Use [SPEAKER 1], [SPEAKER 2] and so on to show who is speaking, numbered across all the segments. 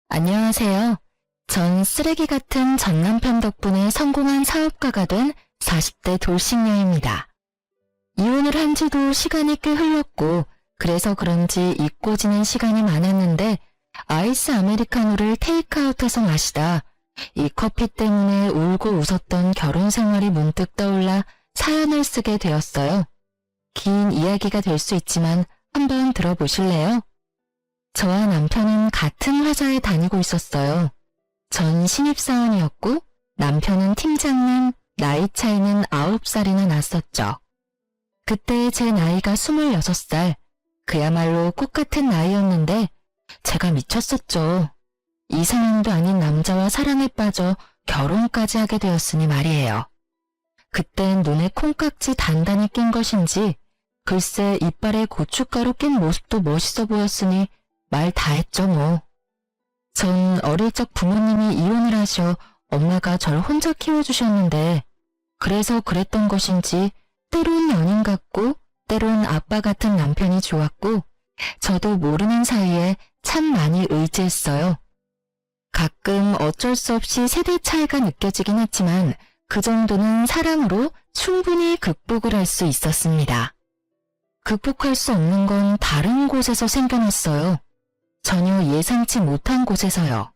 [SPEAKER 1] 안녕하세요. 전 쓰레기 같은 전 남편 덕분에 성공한 사업가가 된 40대 돌싱녀입니다. 이혼을 한 지도 시간이 꽤 흘렀고 그래서 그런지 잊고 지낸 시간이 많았는데 아이스 아메리카노를 테이크아웃해서 마시다 이 커피 때문에 울고 웃었던 결혼 생활이 문득 떠올라 사연을 쓰게 되었어요. 긴 이야기가 될 수 있지만 한번 들어보실래요? 저와 남편은 같은 회사에 다니고 있었어요. 전 신입사원이었고 남편은 팀장님, 나이 차이는 9살이나 났었죠. 그때 제 나이가 26살, 그야말로 꽃같은 나이였는데 제가 미쳤었죠. 이상형도 아닌 남자와 사랑에 빠져 결혼까지 하게 되었으니 말이에요. 그땐 눈에 콩깍지 단단히 낀 것인지 글쎄 이빨에 고춧가루 낀 모습도 멋있어 보였으니 말 다 했죠 뭐. 전 어릴 적 부모님이 이혼을 하셔 엄마가 절 혼자 키워주셨는데 그래서 그랬던 것인지 때론 연인 같고 때론 아빠 같은 남편이 좋았고 저도 모르는 사이에 참 많이 의지했어요. 가끔 어쩔 수 없이 세대 차이가 느껴지긴 했지만 그 정도는 사랑으로 충분히 극복을 할 수 있었습니다. 극복할 수 없는 건 다른 곳에서 생겨났어요. 전혀 예상치 못한 곳에서요.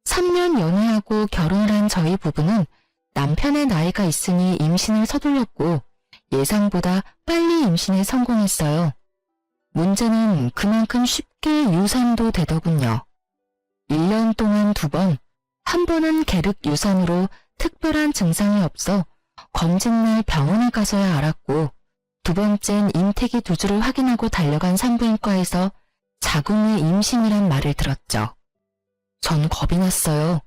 [SPEAKER 1] 3년 연애하고 결혼을 한 저희 부부는 남편의 나이가 있으니 임신을 서둘렀고 예상보다 빨리 임신에 성공했어요. 문제는 그만큼 쉽게 유산도 되더군요. 1년 동안 2번, 한 번은 계륵 유산으로 특별한 증상이 없어 검진날 병원에 가서야 알았고 2번째는 인태기 두주를 확인하고 달려간 산부인과에서 자궁의 임신이란 말을 들었죠. 전 겁이 났어요.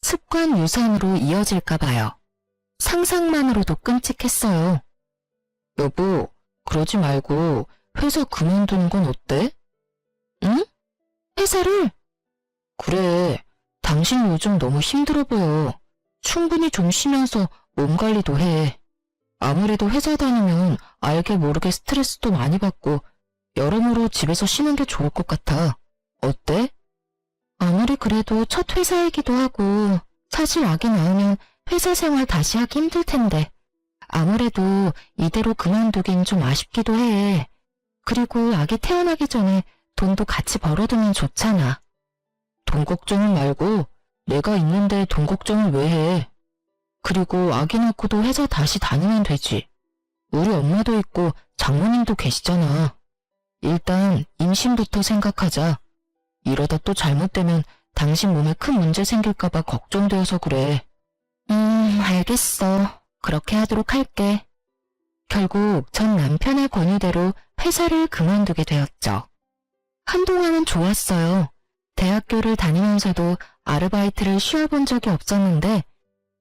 [SPEAKER 1] 습관 유산으로 이어질까 봐요. 상상만으로도 끔찍했어요. 여보, 그러지 말고 회사 그만두는 건 어때? 응? 회사를? 그래, 당신 요즘 너무 힘들어 보여. 충분히 좀 쉬면서 몸 관리도 해. 아무래도 회사 다니면 알게 모르게 스트레스도 많이 받고 여러모로 집에서 쉬는 게 좋을 것 같아. 어때? 아무리 그래도 첫 회사이기도 하고 사실 아기 낳으면 회사 생활 다시 하기 힘들 텐데 아무래도 이대로 그만두긴 좀 아쉽기도 해. 그리고 아기 태어나기 전에 돈도 같이 벌어두면 좋잖아. 돈 걱정은 말고 내가 있는데 돈 걱정을 왜 해? 그리고 아기 낳고도 회사 다시 다니면 되지. 우리 엄마도 있고 장모님도 계시잖아. 일단 임신부터 생각하자. 이러다 또 잘못되면 당신 몸에 큰 문제 생길까봐 걱정되어서 그래. 알겠어. 그렇게 하도록 할게. 결국 전 남편의 권유대로 회사를 그만두게 되었죠. 한동안은 좋았어요. 대학교를 다니면서도 아르바이트를 쉬어본 적이 없었는데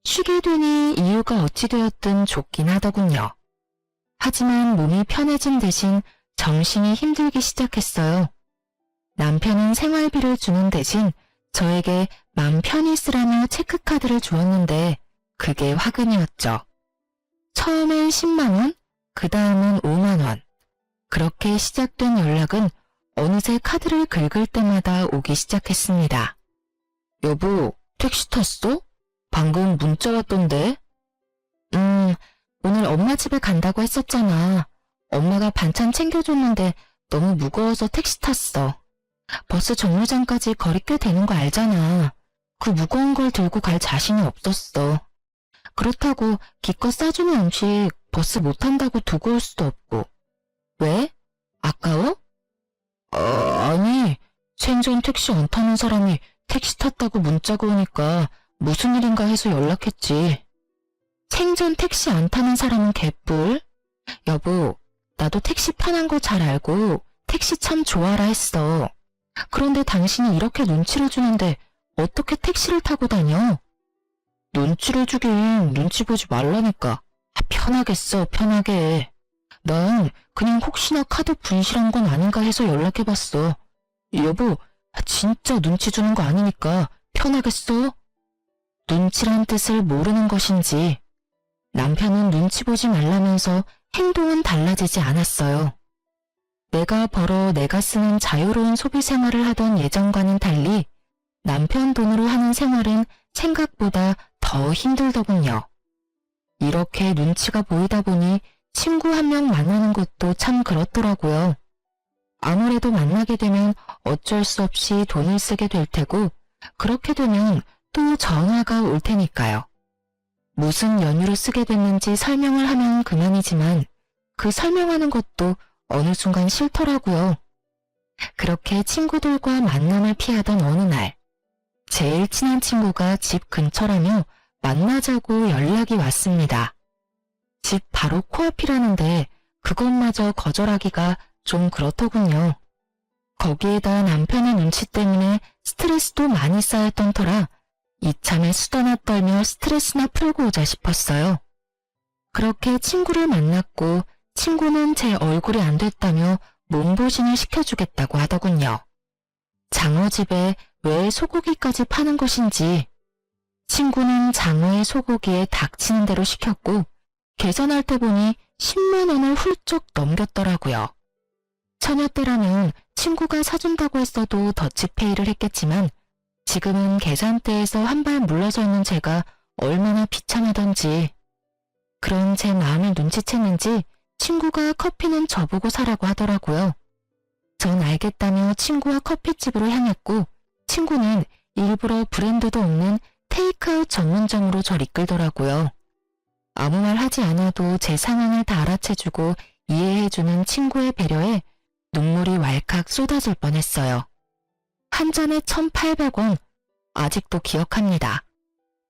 [SPEAKER 1] 쉬게 되니 이유가 어찌 되었든 좋긴 하더군요. 하지만 몸이 편해진 대신 정신이 힘들기 시작했어요. 남편은 생활비를 주는 대신 저에게 맘 편히 쓰라며 체크카드를 주었는데 그게 화근이었죠. 처음엔 10만원, 그 다음은 5만원. 그렇게 시작된 연락은 어느새 카드를 긁을 때마다 오기 시작했습니다. 여보, 택시 탔어? 방금 문자 왔던데? 오늘 엄마 집에 간다고 했었잖아. 엄마가 반찬 챙겨줬는데 너무 무거워서 택시 탔어. 버스 정류장까지 거리 꽤 되는 거 알잖아. 그 무거운 걸 들고 갈 자신이 없었어. 그렇다고 기껏 싸주는 음식 버스 못 탄다고 두고 올 수도 없고. 왜? 아까워? 아니, 생전 택시 안 타는 사람이 택시 탔다고 문자가 오니까 무슨 일인가 해서 연락했지. 생전 택시 안 타는 사람은 개뿔? 여보, 나도 택시 편한 거 잘 알고 택시 참 좋아라 했어. 그런데 당신이 이렇게 눈치를 주는데 어떻게 택시를 타고 다녀? 눈치를 주긴 눈치 보지 말라니까. 편하게 써, 편하게. 난 그냥 혹시나 카드 분실한 건 아닌가 해서 연락해봤어. 여보, 진짜 눈치 주는 거 아니니까 편하게 써. 눈치란 뜻을 모르는 것인지 남편은 눈치 보지 말라면서 행동은 달라지지 않았어요. 내가 벌어 내가 쓰는 자유로운 소비 생활을 하던 예전과는 달리 남편 돈으로 하는 생활은 생각보다 더 힘들더군요. 이렇게 눈치가 보이다 보니 친구 한 명 만나는 것도 참 그렇더라고요. 아무래도 만나게 되면 어쩔 수 없이 돈을 쓰게 될 테고 그렇게 되면 또 전화가 올 테니까요. 무슨 연유로 쓰게 됐는지 설명을 하면 그만이지만 그 설명하는 것도 어느 순간 싫더라고요. 그렇게 친구들과 만남을 피하던 어느 날, 제일 친한 친구가 집 근처라며 만나자고 연락이 왔습니다. 집 바로 코앞이라는데 그것마저 거절하기가 좀 그렇더군요. 거기에다 남편의 눈치 때문에 스트레스도 많이 쌓였던 터라 이참에 수다나 떨며 스트레스나 풀고 오자 싶었어요. 그렇게 친구를 만났고 친구는 제 얼굴이 안 됐다며 몸보신을 시켜주겠다고 하더군요. 장어집에 왜 소고기까지 파는 것인지 친구는 장어의 소고기에 닥치는 대로 시켰고 계산할 때 보니 10만 원을 훌쩍 넘겼더라고요. 처녀 때라면 친구가 사준다고 했어도 더치페이를 했겠지만 지금은 계산대에서 한 발 물러서 있는 제가 얼마나 비참하던지. 그런 제 마음을 눈치챘는지 친구가 커피는 저보고 사라고 하더라고요. 전 알겠다며 친구와 커피집으로 향했고 친구는 일부러 브랜드도 없는 테이크아웃 전문점으로 절 이끌더라고요. 아무 말 하지 않아도 제 상황을 다 알아채주고 이해해주는 친구의 배려에 눈물이 왈칵 쏟아질 뻔했어요. 한 잔에 1,800원, 아직도 기억합니다.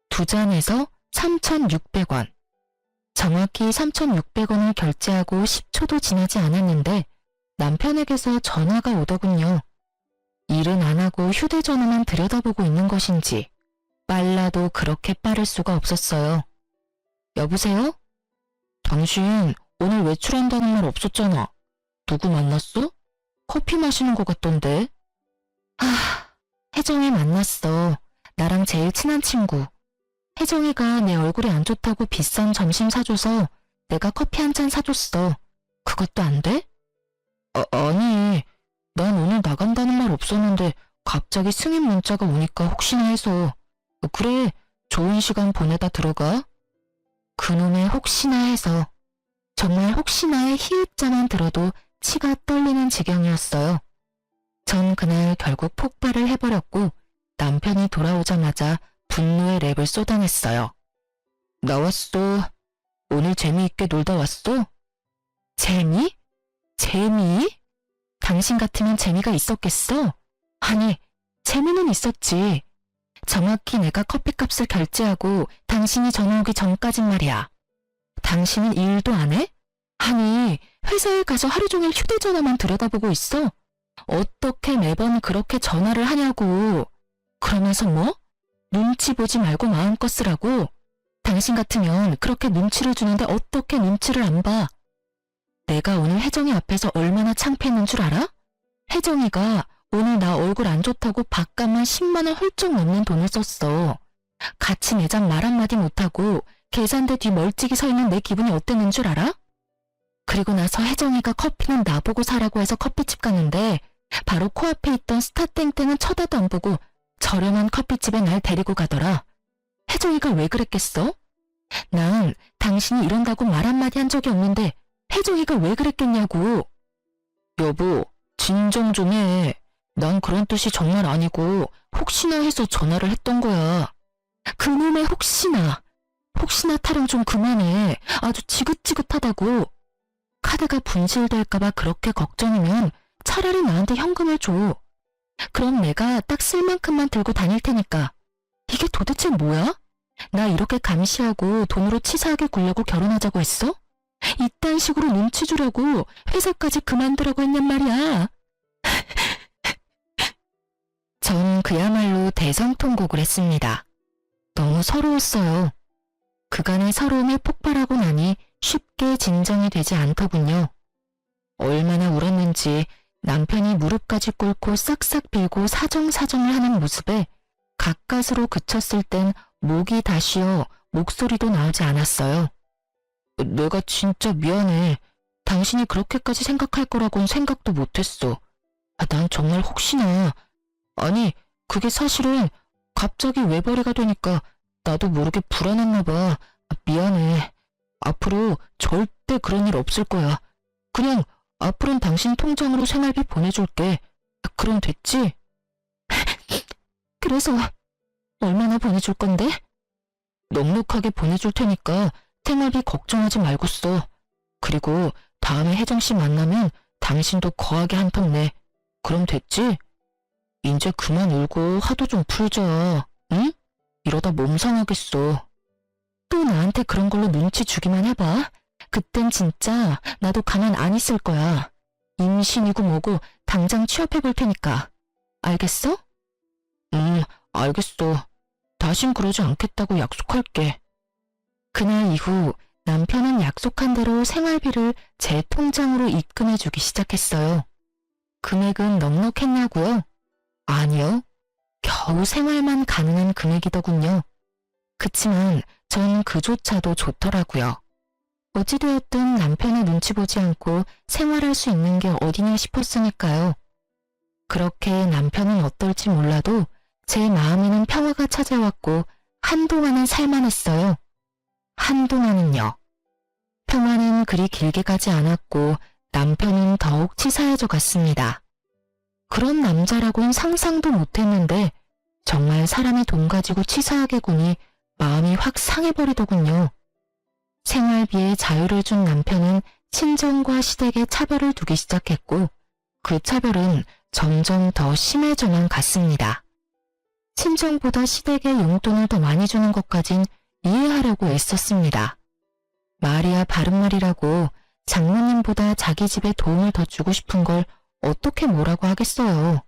[SPEAKER 1] 두 잔에서 3,600원. 정확히 3,600원을 결제하고 10초도 지나지 않았는데 남편에게서 전화가 오더군요. 일은 안 하고 휴대전화만 들여다보고 있는 것인지 빨라도 그렇게 빠를 수가 없었어요. 여보세요? 당신 오늘 외출한다는 말 없었잖아. 누구 만났어? 커피 마시는 것 같던데. 혜정이 만났어. 나랑 제일 친한 친구. 혜정이가 내 얼굴이 안 좋다고 비싼 점심 사줘서 내가 커피 한 잔 사줬어. 그것도 안 돼? 아니, 난 오늘 나간다는 말 없었는데 갑자기 승인 문자가 오니까 혹시나 해서. 그래, 좋은 시간 보내다 들어가. 그놈의 혹시나 해서. 정말 혹시나의 히읗자만 들어도 치가 떨리는 지경이었어요. 전 그날 결국 폭발을 해버렸고 남편이 돌아오자마자 분노의 랩을 쏟아냈어요. 나왔어. 오늘 재미있게 놀다 왔어? 재미? 재미? 당신 같으면 재미가 있었겠어? 아니, 재미는 있었지. 정확히 내가 커피값을 결제하고 당신이 전화 오기 전까진 말이야. 당신은 일도 안 해? 아니, 회사에 가서 하루 종일 휴대전화만 들여다보고 있어? 어떻게 매번 그렇게 전화를 하냐고. 그러면서 뭐? 눈치 보지 말고 마음껏 쓰라고? 당신 같으면 그렇게 눈치를 주는데 어떻게 눈치를 안 봐? 내가 오늘 혜정이 앞에서 얼마나 창피했는 줄 알아? 혜정이가 오늘 나 얼굴 안 좋다고 밥값만 10만 원 훌쩍 넘는 돈을 썼어. 같이 내장 말 한마디 못하고 계산대 뒤 멀찍이 서 있는 내 기분이 어땠는 줄 알아? 그리고 나서 혜정이가 커피는 나보고 사라고 해서 커피집 갔는데 바로 코앞에 있던 스타땡땡은 쳐다도 안 보고 저렴한 커피집에 날 데리고 가더라. 혜정이가 왜 그랬겠어? 난 당신이 이런다고 말 한마디 한 적이 없는데 혜정이가 왜 그랬겠냐고. 여보, 진정 좀 해. 난 그런 뜻이 정말 아니고 혹시나 해서 전화를 했던 거야. 그놈의 혹시나. 혹시나 타령 좀 그만해. 아주 지긋지긋하다고. 카드가 분실될까봐 그렇게 걱정이면 차라리 나한테 현금을 줘. 그럼 내가 딱 쓸 만큼만 들고 다닐 테니까. 이게 도대체 뭐야? 나 이렇게 감시하고 돈으로 치사하게 굴려고 결혼하자고 했어? 이딴 식으로 눈치 주려고 회사까지 그만두라고 했냔 말이야. 전 그야말로 대성통곡을 했습니다. 너무 서러웠어요. 그간의 서러움이 폭발하고 나니 쉽게 진정이 되지 않더군요. 얼마나 울었는지 남편이 무릎까지 꿇고 싹싹 빌고 사정사정을 하는 모습에 가까스로 그쳤을 땐 목이 다 쉬어 목소리도 나오지 않았어요. 내가 진짜 미안해. 당신이 그렇게까지 생각할 거라고는 생각도 못했어. 난 정말 혹시나. 아니, 그게 사실은 갑자기 외벌이가 되니까 나도 모르게 불안했나 봐. 미안해. 앞으로 절대 그런 일 없을 거야. 그냥 앞으로는 당신 통장으로 생활비 보내줄게. 그럼 됐지? 그래서 얼마나 보내줄 건데? 넉넉하게 보내줄 테니까 생활비 걱정하지 말고 써. 그리고 다음에 혜정씨 만나면 당신도 거하게 한 턱 내. 그럼 됐지? 이제 그만 울고 화도 좀 풀자. 응? 이러다 몸 상하겠어. 또 나한테 그런 걸로 눈치 주기만 해봐. 그땐 진짜 나도 가만 안 있을 거야. 임신이고 뭐고 당장 취업해 볼 테니까. 알겠어? 알겠어. 다신 그러지 않겠다고 약속할게. 그날 이후 남편은 약속한 대로 생활비를 제 통장으로 입금해주기 시작했어요. 금액은 넉넉했냐고요? 아니요. 겨우 생활만 가능한 금액이더군요. 그치만 전 그조차도 좋더라고요. 어찌되었든 남편의 눈치 보지 않고 생활할 수 있는 게 어디냐 싶었으니까요. 그렇게 남편은 어떨지 몰라도 제 마음에는 평화가 찾아왔고 한동안은 살만했어요. 한동안은요. 평화는 그리 길게 가지 않았고 남편은 더욱 치사해져 갔습니다. 그런 남자라고는 상상도 못했는데 정말 사람이 돈 가지고 치사하게 구니 마음이 확 상해버리더군요. 생활비에 자유를 준 남편은 친정과 시댁에 차별을 두기 시작했고 그 차별은 점점 더 심해져만 갔습니다. 친정보다 시댁에 용돈을 더 많이 주는 것까진 이해하려고 애썼습니다. 말이야 바른 말이라고 장모님보다 자기 집에 도움을 더 주고 싶은 걸 어떻게 뭐라고 하겠어요.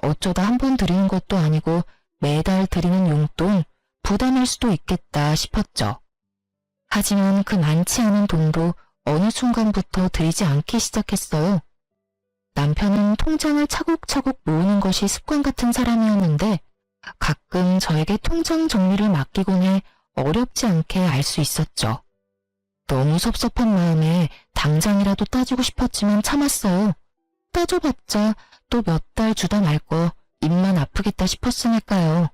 [SPEAKER 1] 어쩌다 한 번 드리는 것도 아니고 매달 드리는 용돈 부담일 수도 있겠다 싶었죠. 하지만 그 많지 않은 돈도 어느 순간부터 드리지 않기 시작했어요. 남편은 통장을 차곡차곡 모으는 것이 습관 같은 사람이었는데 가끔 저에게 통장 정리를 맡기곤 해 어렵지 않게 알 수 있었죠. 너무 섭섭한 마음에 당장이라도 따지고 싶었지만 참았어요. 따져봤자 또 몇 달 주다 말 거 입만 아프겠다 싶었으니까요.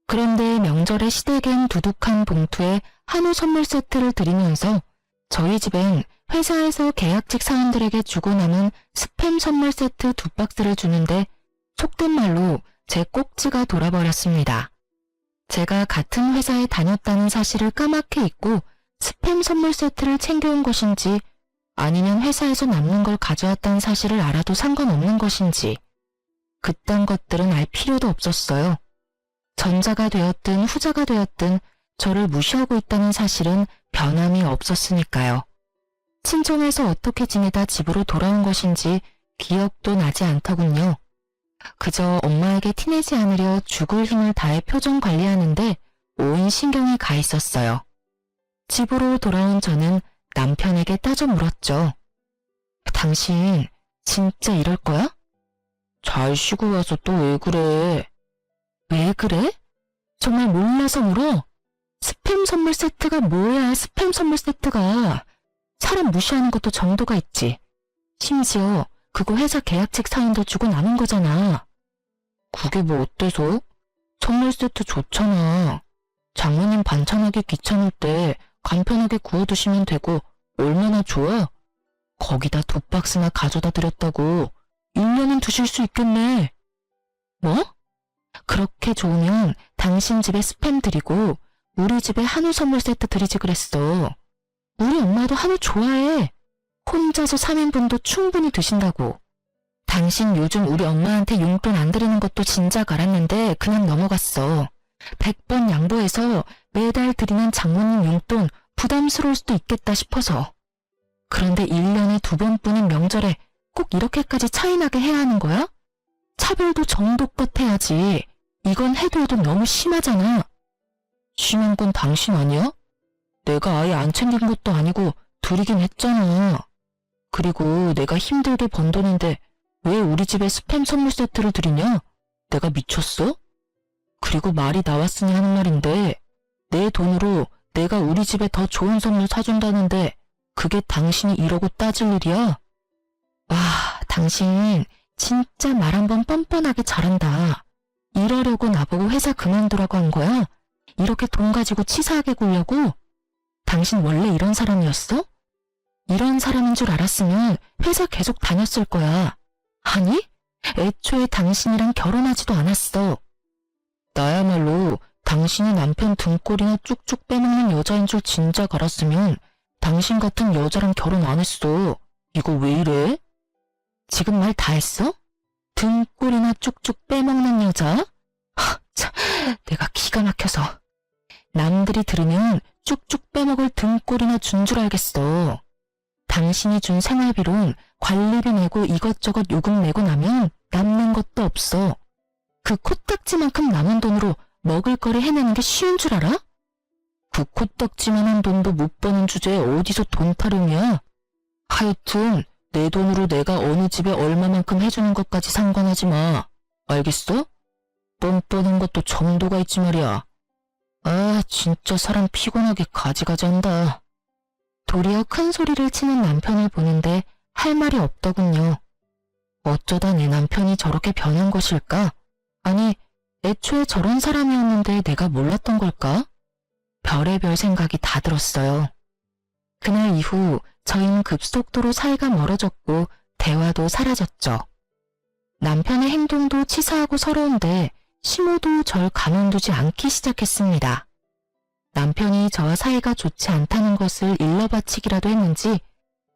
[SPEAKER 1] 그런데 명절에 시댁엔 두둑한 봉투에 한우 선물 세트를 드리면서 저희 집엔 회사에서 계약직 사원들에게 주고 남은 스팸 선물 세트 2박스를 주는데 속된 말로 제 꼭지가 돌아버렸습니다. 제가 같은 회사에 다녔다는 사실을 까맣게 잊고 스팸 선물 세트를 챙겨온 것인지 아니면 회사에서 남는 걸 가져왔다는 사실을 알아도 상관없는 것인지 그딴 것들은 알 필요도 없었어요. 전자가 되었든 후자가 되었든 저를 무시하고 있다는 사실은 변함이 없었으니까요. 친정에서 어떻게 지내다 집으로 돌아온 것인지 기억도 나지 않더군요. 그저 엄마에게 티내지 않으려 죽을 힘을 다해 표정 관리하는데 온 신경이 가 있었어요. 집으로 돌아온 저는 남편에게 따져 물었죠. 당신 진짜 이럴 거야? 잘 쉬고 와서 또 왜 그래? 왜 그래? 정말 몰라서 물어? 스팸 선물 세트가 뭐야, 스팸 선물 세트가. 사람 무시하는 것도 정도가 있지. 심지어 그거 회사 계약직 사원도 주고 남은 거잖아. 그게 뭐 어때서? 선물 세트 좋잖아. 장모님 반찬하기 귀찮을 때 간편하게 구워두시면 되고 얼마나 좋아? 거기다 2박스나 가져다 드렸다고 1년은 드실 수 있겠네. 뭐? 그렇게 좋으면 당신 집에 스팸 드리고 우리 집에 한우 선물 세트 드리지 그랬어. 우리 엄마도 한우 좋아해. 혼자서 3인분도 충분히 드신다고. 당신 요즘 우리 엄마한테 용돈 안 드리는 것도 진작 알았는데 그냥 넘어갔어. 100번 양보해서 매달 드리는 장모님 용돈 부담스러울 수도 있겠다 싶어서. 그런데 1년에 2번뿐인 명절에 꼭 이렇게까지 차이나게 해야 하는 거야? 차별도 정도껏 해야지. 이건 해도 너무 심하잖아. 심한 건 당신 아니야? 내가 아예 안 챙긴 것도 아니고 드리긴 했잖아. 그리고 내가 힘들게 번 돈인데 왜 우리 집에 스팸 선물 세트를 드리냐? 내가 미쳤어? 그리고 말이 나왔으니 하는 말인데 내 돈으로 내가 우리 집에 더 좋은 선물 사준다는데 그게 당신이 이러고 따질 일이야? 와, 당신 진짜 말 한번 뻔뻔하게 잘한다. 이러려고 나보고 회사 그만두라고 한 거야? 이렇게 돈 가지고 치사하게 굴려고? 당신 원래 이런 사람이었어? 이런 사람인 줄 알았으면 회사 계속 다녔을 거야. 아니? 애초에 당신이랑 결혼하지도 않았어. 나야말로 당신이 남편 등골이나 쭉쭉 빼먹는 여자인 줄 진작 알았으면 당신 같은 여자랑 결혼 안 했어. 이거 왜 이래? 지금 말 다 했어? 등골이나 쭉쭉 빼먹는 여자? 참, 내가 기가 막혀서. 남들이 들으면 쭉쭉 빼먹을 등골이나 준 줄 알겠어. 당신이 준 생활비론 관리비 내고 이것저것 요금 내고 나면 남는 것도 없어. 그 코딱지만큼 남은 돈으로 먹을 거리 해내는 게 쉬운 줄 알아? 그 코딱지만한 돈도 못 버는 주제에 어디서 돈 타령이야? 하여튼 내 돈으로 내가 어느 집에 얼마만큼 해주는 것까지 상관하지 마. 알겠어? 뻔뻔한 것도 정도가 있지 말이야. 아, 진짜 사람 피곤하게 가지가지 한다. 도리어 큰 소리를 치는 남편을 보는데 할 말이 없더군요. 어쩌다 내 남편이 저렇게 변한 것일까? 아니, 애초에 저런 사람이었는데 내가 몰랐던 걸까? 별의별 생각이 다 들었어요. 그날 이후 저희는 급속도로 사이가 멀어졌고 대화도 사라졌죠. 남편의 행동도 치사하고 서러운데 시모도 절 가만두지 않기 시작했습니다. 남편이 저와 사이가 좋지 않다는 것을 일러바치기라도 했는지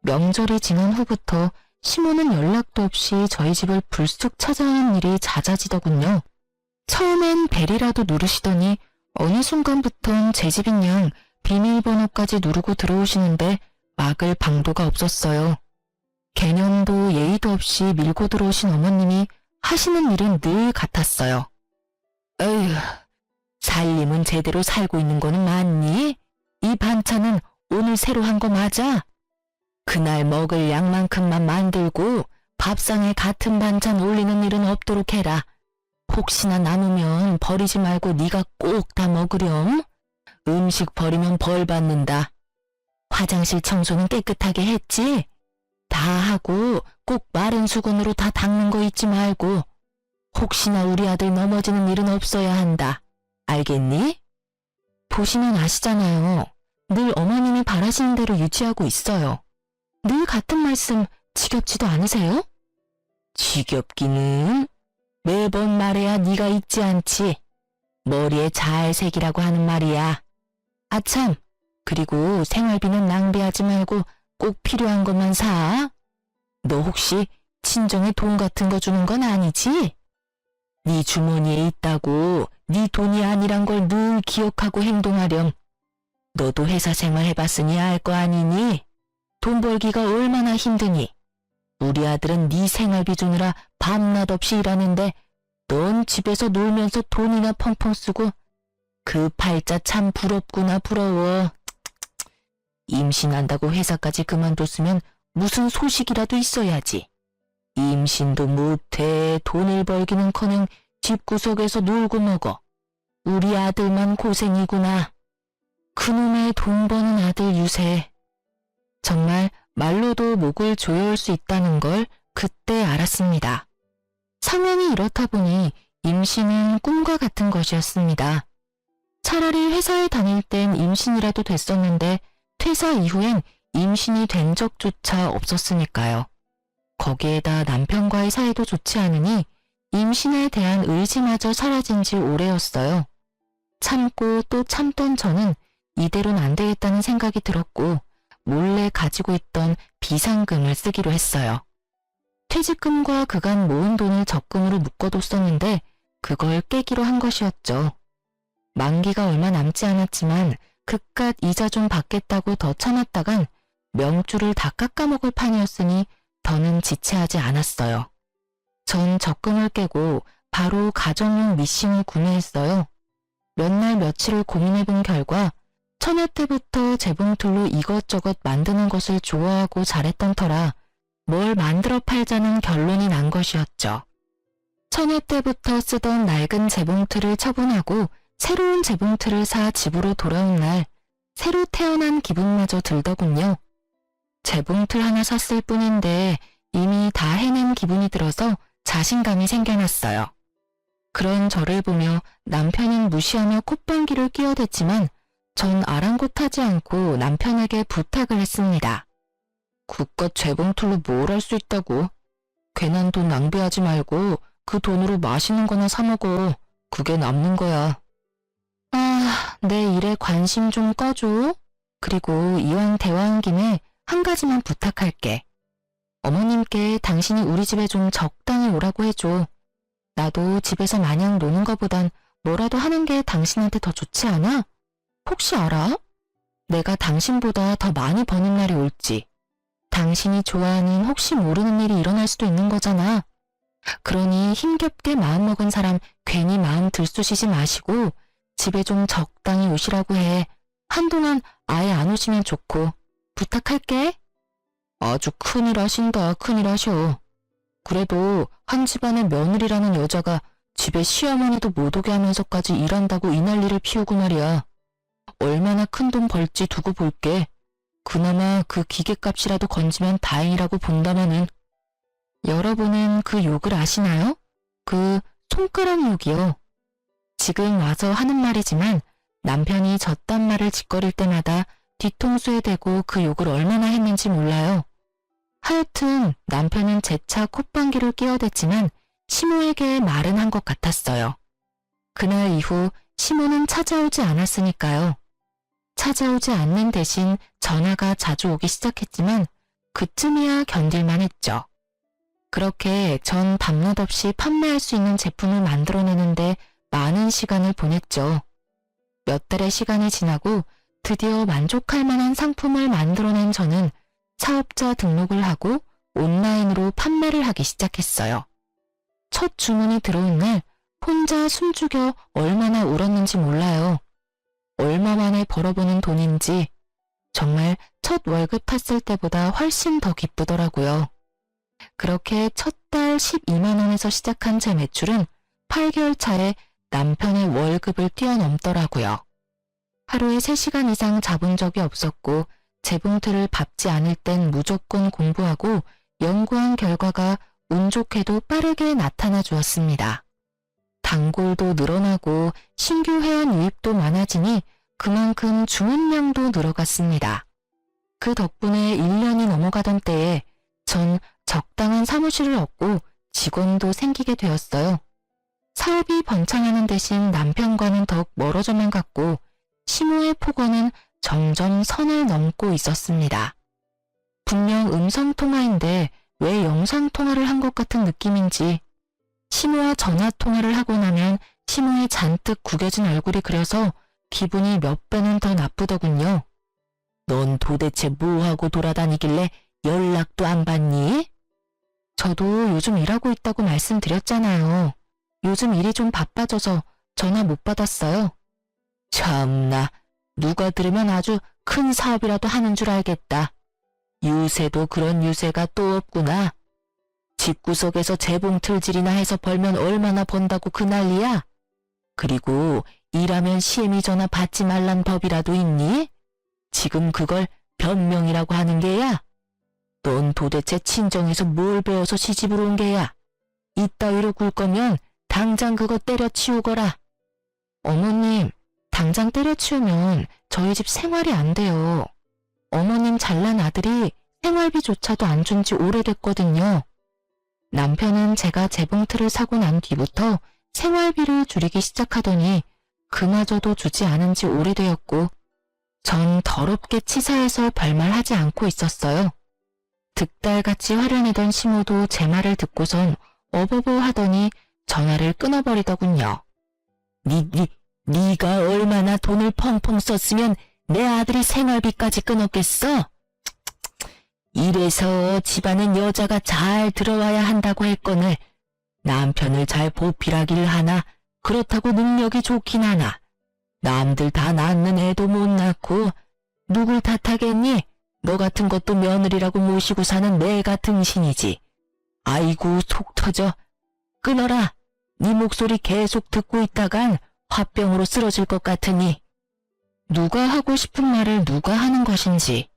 [SPEAKER 1] 명절이 지난 후부터 시모는 연락도 없이 저희 집을 불쑥 찾아오는 일이 잦아지더군요. 처음엔 벨이라도 누르시더니 어느 순간부턴 제 집인 양 비밀번호까지 누르고 들어오시는데 막을 방도가 없었어요. 개념도 예의도 없이 밀고 들어오신 어머님이 하시는 일은 늘 같았어요. 에휴, 살림은 제대로 살고 있는 거는 맞니? 이 반찬은 오늘 새로 한 거 맞아? 그날 먹을 양만큼만 만들고 밥상에 같은 반찬 올리는 일은 없도록 해라. 혹시나 남으면 버리지 말고 네가 꼭 다 먹으렴. 음식 버리면 벌 받는다. 화장실 청소는 깨끗하게 했지? 다 하고 꼭 마른 수건으로 다 닦는 거 잊지 말고. 혹시나 우리 아들 넘어지는 일은 없어야 한다. 알겠니? 보시면 아시잖아요. 늘 어머님이 바라시는 대로 유지하고 있어요. 늘 같은 말씀 지겹지도 않으세요? 지겹기는 매번 말해야 네가 잊지 않지. 머리에 잘 새기라고 하는 말이야. 아참, 그리고 생활비는 낭비하지 말고 꼭 필요한 것만 사. 너 혹시 친정에 돈 같은 거 주는 건 아니지? 네 주머니에 있다고 네 돈이 아니란 걸 늘 기억하고 행동하렴. 너도 회사 생활 해봤으니 알 거 아니니? 돈 벌기가 얼마나 힘드니? 우리 아들은 네 생활비 주느라 밤낮 없이 일하는데 넌 집에서 놀면서 돈이나 펑펑 쓰고 그 팔자 참 부럽구나 부러워. 임신한다고 회사까지 그만뒀으면 무슨 소식이라도 있어야지. 임신도 못해 돈을 벌기는커녕 집구석에서 놀고 먹어. 우리 아들만 고생이구나. 그놈의 돈 버는 아들 유세. 정말 말로도 목을 조여올 수 있다는 걸 그때 알았습니다. 성향이 이렇다 보니 임신은 꿈과 같은 것이었습니다. 차라리 회사에 다닐 땐 임신이라도 됐었는데 퇴사 이후엔 임신이 된 적조차 없었으니까요. 거기에다 남편과의 사이도 좋지 않으니 임신에 대한 의지마저 사라진 지 오래였어요. 참고 또 참던 저는 이대로는 안 되겠다는 생각이 들었고 몰래 가지고 있던 비상금을 쓰기로 했어요. 퇴직금과 그간 모은 돈을 적금으로 묶어뒀었는데 그걸 깨기로 한 것이었죠. 만기가 얼마 남지 않았지만 그깟 이자 좀 받겠다고 더 참았다간 명주를 다 깎아먹을 판이었으니 더는 지체하지 않았어요. 전 적금을 깨고 바로 가정용 미싱을 구매했어요. 몇 날 며칠을 고민해본 결과 처녀 때부터 재봉틀로 이것저것 만드는 것을 좋아하고 잘했던 터라 뭘 만들어 팔자는 결론이 난 것이었죠. 처녀 때부터 쓰던 낡은 재봉틀을 처분하고 새로운 재봉틀을 사 집으로 돌아온 날 새로 태어난 기분마저 들더군요. 재봉틀 하나 샀을 뿐인데 이미 다 해낸 기분이 들어서 자신감이 생겨났어요. 그런 저를 보며 남편은 무시하며 콧방귀를 끼어댔지만 전 아랑곳하지 않고 남편에게 부탁을 했습니다. 그깟 재봉틀로 뭘 할 수 있다고. 괜한 돈 낭비하지 말고 그 돈으로 맛있는 거나 사 먹어. 그게 남는 거야. 아, 내 일에 관심 좀 꺼줘. 그리고 이왕 대화한 김에 한 가지만 부탁할게. 어머님께 당신이 우리 집에 좀 적당히 오라고 해줘. 나도 집에서 마냥 노는 거보단 뭐라도 하는 게 당신한테 더 좋지 않아? 혹시 알아? 내가 당신보다 더 많이 버는 날이 올지. 당신이 좋아하는 혹시 모르는 일이 일어날 수도 있는 거잖아. 그러니 힘겹게 마음먹은 사람 괜히 마음 들쑤시지 마시고 집에 좀 적당히 오시라고 해. 한동안 아예 안 오시면 좋고. 부탁할게. 아주 큰일 하신다. 큰일 하셔. 그래도 한 집안의 며느리라는 여자가 집에 시어머니도 못 오게 하면서까지 일한다고 이 난리를 피우고 말이야. 얼마나 큰 돈 벌지 두고 볼게. 그나마 그 기계값이라도 건지면 다행이라고 본다마는. 여러분은 그 욕을 아시나요? 그 손가락 욕이요. 지금 와서 하는 말이지만 남편이 저딴 말을 짓거릴 때마다 뒤통수에 대고 그 욕을 얼마나 했는지 몰라요. 하여튼 남편은 재차 콧방귀를 끼어댔지만 시모에게 말은 한 것 같았어요. 그날 이후 시모는 찾아오지 않았으니까요. 찾아오지 않는 대신 전화가 자주 오기 시작했지만 그쯤이야 견딜만 했죠. 그렇게 전 밤낮 없이 판매할 수 있는 제품을 만들어내는데 많은 시간을 보냈죠. 몇 달의 시간이 지나고 드디어 만족할 만한 상품을 만들어낸 저는 사업자 등록을 하고 온라인으로 판매를 하기 시작했어요. 첫 주문이 들어온 날 혼자 숨죽여 얼마나 울었는지 몰라요. 얼마 만에 벌어보는 돈인지 정말 첫 월급 탔을 때보다 훨씬 더 기쁘더라고요. 그렇게 첫 달 12만 원에서 시작한 제 매출은 8개월 차에 남편의 월급을 뛰어넘더라고요. 하루에 3시간 이상 자본 적이 없었고 재봉틀을 밟지 않을 땐 무조건 공부하고 연구한 결과가 운 좋게도 빠르게 나타나 주었습니다. 단골도 늘어나고 신규 회원 유입도 많아지니 그만큼 주문량도 늘어갔습니다. 그 덕분에 1년이 넘어가던 때에 전 적당한 사무실을 얻고 직원도 생기게 되었어요. 사업이 번창하는 대신 남편과는 더욱 멀어져만 갔고 시모의 폭언은 점점 선을 넘고 있었습니다. 분명 음성통화인데 왜 영상통화를 한 것 같은 느낌인지 시모와 전화통화를 하고 나면 시모의 잔뜩 구겨진 얼굴이 그려서 기분이 몇 배는 더 나쁘더군요. 넌 도대체 뭐하고 돌아다니길래 연락도 안 받니? 저도 요즘 일하고 있다고 말씀드렸잖아요. 요즘 일이 좀 바빠져서 전화 못 받았어요. 참나, 누가 들으면 아주 큰 사업이라도 하는 줄 알겠다. 유세도 그런 유세가 또 없구나. 집구석에서 재봉틀질이나 해서 벌면 얼마나 번다고 그 난리야? 그리고 일하면 시애미 전화 받지 말란 법이라도 있니? 지금 그걸 변명이라고 하는 게야? 넌 도대체 친정에서 뭘 배워서 시집으로 온 게야? 이따위로 굴 거면 당장 그거 때려치우거라. 어머님, 당장 때려치우면 저희 집 생활이 안 돼요. 어머님 잘난 아들이 생활비조차도 안 준 지 오래됐거든요. 남편은 제가 재봉틀을 사고 난 뒤부터 생활비를 줄이기 시작하더니 그마저도 주지 않은 지 오래되었고 전 더럽게 치사해서 별말하지 않고 있었어요. 득달같이 화를 내던 시모도 제 말을 듣고선 어버버 하더니 전화를 끊어버리더군요. 네가 얼마나 돈을 펑펑 썼으면 내 아들이 생활비까지 끊었겠어? 이래서 집안은 여자가 잘 들어와야 한다고 했거늘 남편을 잘 보필하기를 하나 그렇다고 능력이 좋긴 하나 남들 다 낳는 애도 못 낳고 누굴 탓하겠니? 너 같은 것도 며느리라고 모시고 사는 내가 등신이지. 아이고 속 터져. 끊어라. 네 목소리 계속 듣고 있다간 화병으로 쓰러질 것 같으니. 누가 하고 싶은 말을 누가 하는 것인지.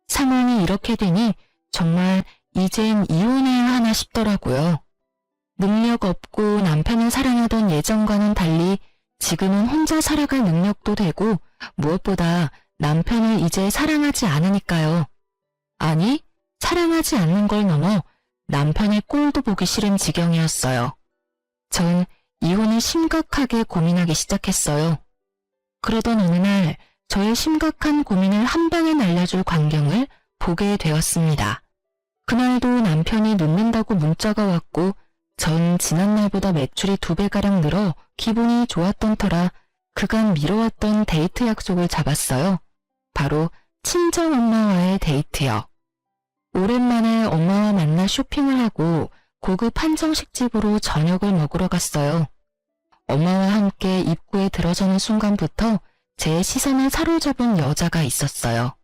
[SPEAKER 1] 상황이 이렇게 되니 정말 이젠 이혼해야 하나 싶더라고요. 능력 없고 남편을 사랑하던 예전과는 달리 지금은 혼자 살아갈 능력도 되고 무엇보다 남편을 이제 사랑하지 않으니까요. 아니, 사랑하지 않는 걸 넘어 남편의 꼴도 보기 싫은 지경이었어요. 전 이혼을 심각하게 고민하기 시작했어요. 그러던 어느 날 저의 심각한 고민을 한 방에 날려줄 광경을 보게 되었습니다. 그날도 남편이 늦는다고 문자가 왔고 전 지난날보다 매출이 2배가량 늘어 기분이 좋았던 터라 그간 미뤄왔던 데이트 약속을 잡았어요. 바로 친정엄마와의 데이트요. 오랜만에 엄마와 만나 쇼핑을 하고 고급 한정식 집으로 저녁을 먹으러 갔어요. 엄마와 함께 입구에 들어서는 순간부터 제 시선을 사로잡은 여자가 있었어요.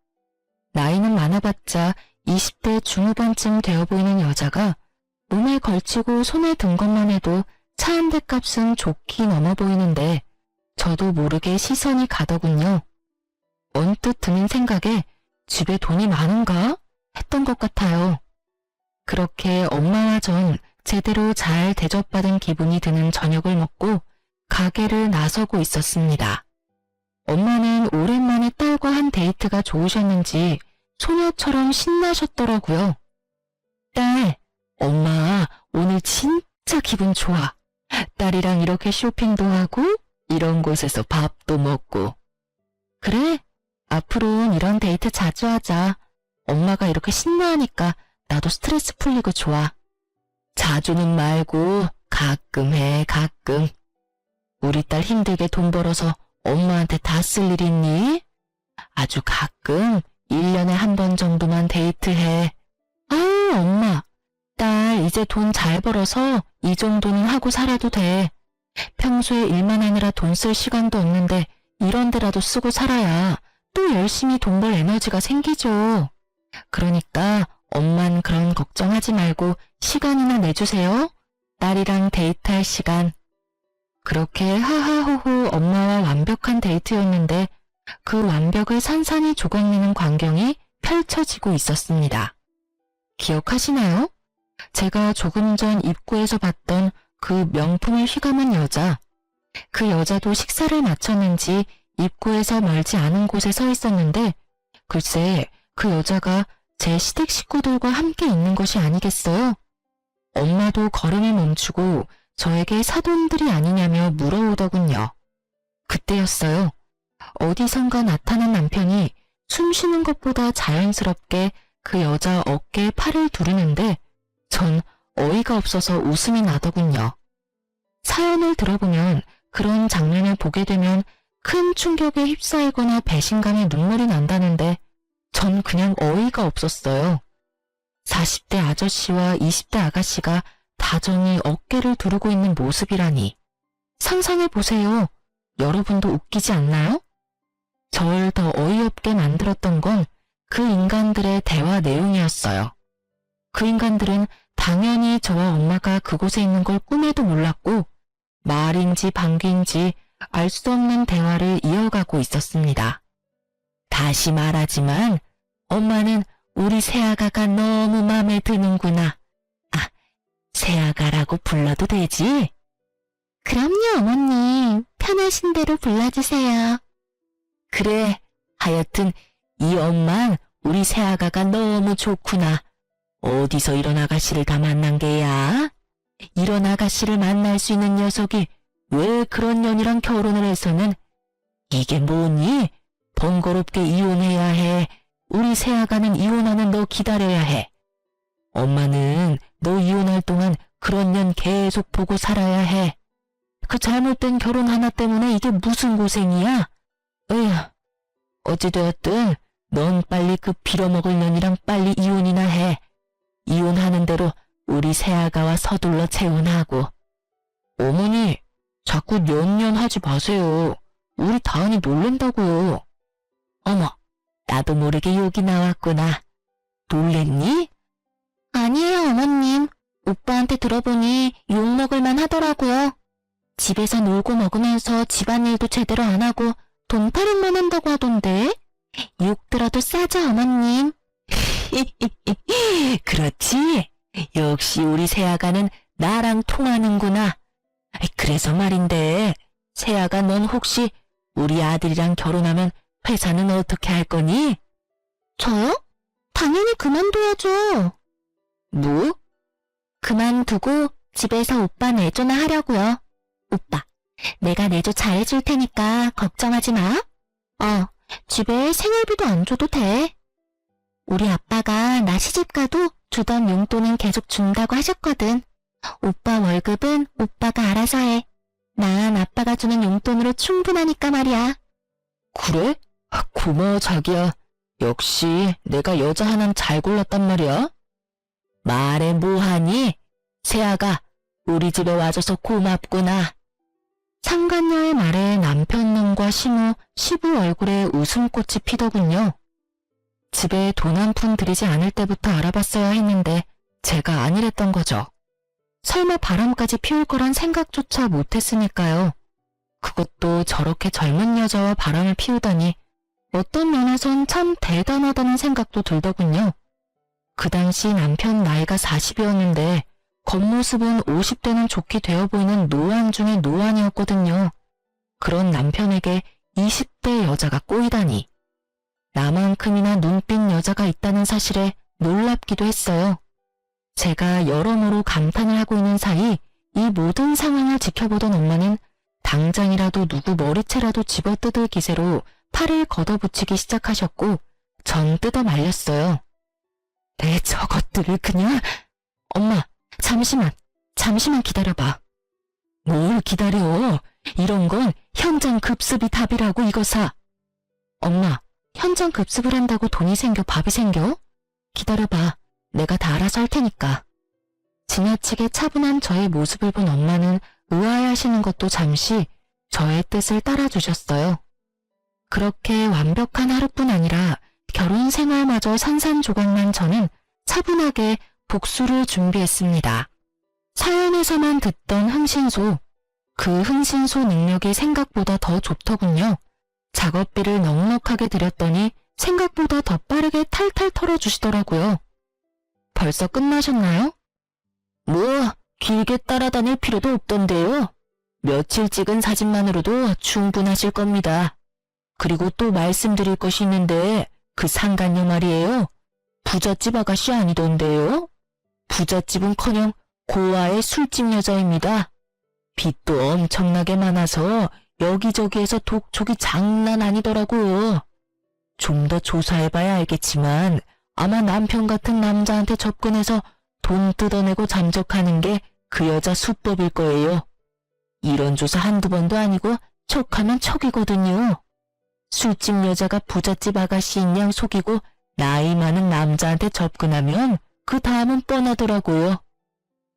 [SPEAKER 1] 나이는 많아봤자 20대 중후반쯤 되어 보이는 여자가 몸에 걸치고 손에 든 것만 해도 차 한 대 값은 좋게 넘어 보이는데 저도 모르게 시선이 가더군요. 언뜻 드는 생각에 집에 돈이 많은가? 했던 것 같아요. 그렇게 엄마와 전 제대로 잘 대접받은 기분이 드는 저녁을 먹고 가게를 나서고 있었습니다. 엄마는 오랜만에 딸과 한 데이트가 좋으셨는지 소녀처럼 신나셨더라고요. 딸, 엄마 오늘 진짜 기분 좋아. 딸이랑 이렇게 쇼핑도 하고 이런 곳에서 밥도 먹고. 그래? 앞으로는 이런 데이트 자주 하자. 엄마가 이렇게 신나하니까 나도 스트레스 풀리고 좋아. 자주는 말고 가끔 해, 가끔. 우리 딸 힘들게 돈 벌어서 엄마한테 다 쓸 일 있니? 아주 가끔 1년에 한 번 정도만 데이트해. 아유, 엄마. 딸 이제 돈 잘 벌어서 이 정도는 하고 살아도 돼. 평소에 일만 하느라 돈 쓸 시간도 없는데 이런 데라도 쓰고 살아야 또 열심히 돈 벌 에너지가 생기죠. 그러니까 엄만 그런 걱정하지 말고 시간이나 내주세요. 딸이랑 데이트할 시간. 그렇게 하하호호 엄마와 완벽한 데이트였는데 그 완벽을 산산이 조각내는 광경이 펼쳐지고 있었습니다. 기억하시나요? 제가 조금 전 입구에서 봤던 그 명품을 휘감은 여자. 그 여자도 식사를 마쳤는지 입구에서 멀지 않은 곳에 서 있었는데 글쎄 그 여자가 제 시댁 식구들과 함께 있는 것이 아니겠어요? 엄마도 걸음을 멈추고 저에게 사돈들이 아니냐며 물어오더군요. 그때였어요. 어디선가 나타난 남편이 숨 쉬는 것보다 자연스럽게 그 여자 어깨에 팔을 두르는데 전 어이가 없어서 웃음이 나더군요. 사연을 들어보면 그런 장면을 보게 되면 큰 충격에 휩싸이거나 배신감에 눈물이 난다는데 전 그냥 어이가 없었어요. 40대 아저씨와 20대 아가씨가 다정히 어깨를 두르고 있는 모습이라니. 상상해보세요. 여러분도 웃기지 않나요? 절 더 어이없게 만들었던 건 그 인간들의 대화 내용이었어요. 그 인간들은 당연히 저와 엄마가 그곳에 있는 걸 꿈에도 몰랐고 말인지 방귀인지 알 수 없는 대화를 이어가고 있었습니다. 다시 말하지만 엄마는 우리 새아가가 너무 마음에 드는구나. 아, 새아가라고 불러도 되지? 그럼요, 어머님. 편하신 대로 불러주세요. 그래, 하여튼 이 엄만 우리 새아가가 너무 좋구나. 어디서 이런 아가씨를 다 만난 게야? 이런 아가씨를 만날 수 있는 녀석이 왜 그런 년이랑 결혼을 해서는 이게 뭐니? 번거롭게 이혼해야 해. 우리 새아가는 이혼하는 너 기다려야 해. 엄마는 너 이혼할 동안 그런 년 계속 보고 살아야 해. 그 잘못된 결혼 하나 때문에 이게 무슨 고생이야? 에휴, 어찌되었든 넌 빨리 그 빌어먹을 년이랑 빨리 이혼이나 해. 이혼하는 대로 우리 새아가와 서둘러 재혼하고. 어머니, 자꾸 년년 하지 마세요. 우리 다은이 놀란다고요. 어머, 나도 모르게 욕이 나왔구나. 놀랬니? 아니에요, 어머님. 오빠한테 들어보니 욕먹을만 하더라고요. 집에서 놀고 먹으면서 집안일도 제대로 안 하고 돈 타령만 한다고 하던데. 욕 들어도 싸죠, 어머님. 그렇지. 역시 우리 새아가는 나랑 통하는구나. 그래서 말인데, 세아가 넌 혹시 우리 아들이랑 결혼하면 회사는 어떻게 할 거니? 저요? 당연히 그만둬야죠. 뭐? 그만두고 집에서 오빠 내조나 하려고요. 오빠, 내가 내조 잘해줄 테니까 걱정하지 마. 집에 생활비도 안 줘도 돼. 우리 아빠가 나 시집가도 주던 용돈은 계속 준다고 하셨거든. 오빠 월급은 오빠가 알아서 해. 난 아빠가 주는 용돈으로 충분하니까 말이야. 그래? 고마워 자기야. 역시 내가 여자 하나는 잘 골랐단 말이야. 말해 뭐하니? 세아가 우리 집에 와줘서 고맙구나. 상간녀의 말에 남편 눈과 시부 얼굴에 웃음꽃이 피더군요. 집에 돈 한 푼 들이지 않을 때부터 알아봤어야 했는데 제가 아니랬던 거죠. 설마 바람까지 피울 거란 생각조차 못했으니까요. 그것도 저렇게 젊은 여자와 바람을 피우다니 어떤 면에선 참 대단하다는 생각도 들더군요. 그 당시 남편 나이가 40이었는데 겉모습은 50대는 좋게 되어 보이는 노안 중의 노안이었거든요. 그런 남편에게 20대 여자가 꼬이다니. 나만큼이나 눈빛 여자가 있다는 사실에 놀랍기도 했어요. 제가 여러모로 감탄을 하고 있는 사이 이 모든 상황을 지켜보던 엄마는 당장이라도 누구 머리채라도 집어뜯을 기세로 팔을 걷어붙이기 시작하셨고 전 뜯어 말렸어요. 내 저것들을 그냥... 엄마, 잠시만 기다려봐. 뭘 기다려? 이런 건 현장 급습이 답이라고 이거사. 엄마, 현장 급습을 한다고 돈이 생겨 밥이 생겨? 기다려봐. 내가 다 알아서 할 테니까. 지나치게 차분한 저의 모습을 본 엄마는 의아해하시는 것도 잠시 저의 뜻을 따라주셨어요. 그렇게 완벽한 하루뿐 아니라 결혼 생활마저 산산조각난 저는 차분하게 복수를 준비했습니다. 사연에서만 듣던 흥신소, 그 흥신소 능력이 생각보다 더 좋더군요. 작업비를 넉넉하게 들였더니 생각보다 더 빠르게 탈탈 털어주시더라고요. 벌써 끝나셨나요? 뭐 길게 따라다닐 필요도 없던데요. 며칠 찍은 사진만으로도 충분하실 겁니다. 그리고 또 말씀드릴 것이 있는데 그 상간녀 말이에요. 부잣집 아가씨 아니던데요. 부잣집은커녕 고아의 술집 여자입니다. 빚도 엄청나게 많아서 여기저기에서 독촉이 장난 아니더라고요. 좀 더 조사해봐야 알겠지만 아마 남편 같은 남자한테 접근해서 돈 뜯어내고 잠적하는 게 그 여자 수법일 거예요. 이런 조사 한두 번도 아니고 척하면 척이거든요. 술집 여자가 부잣집 아가씨인 양 속이고 나이 많은 남자한테 접근하면 그 다음은 뻔하더라고요.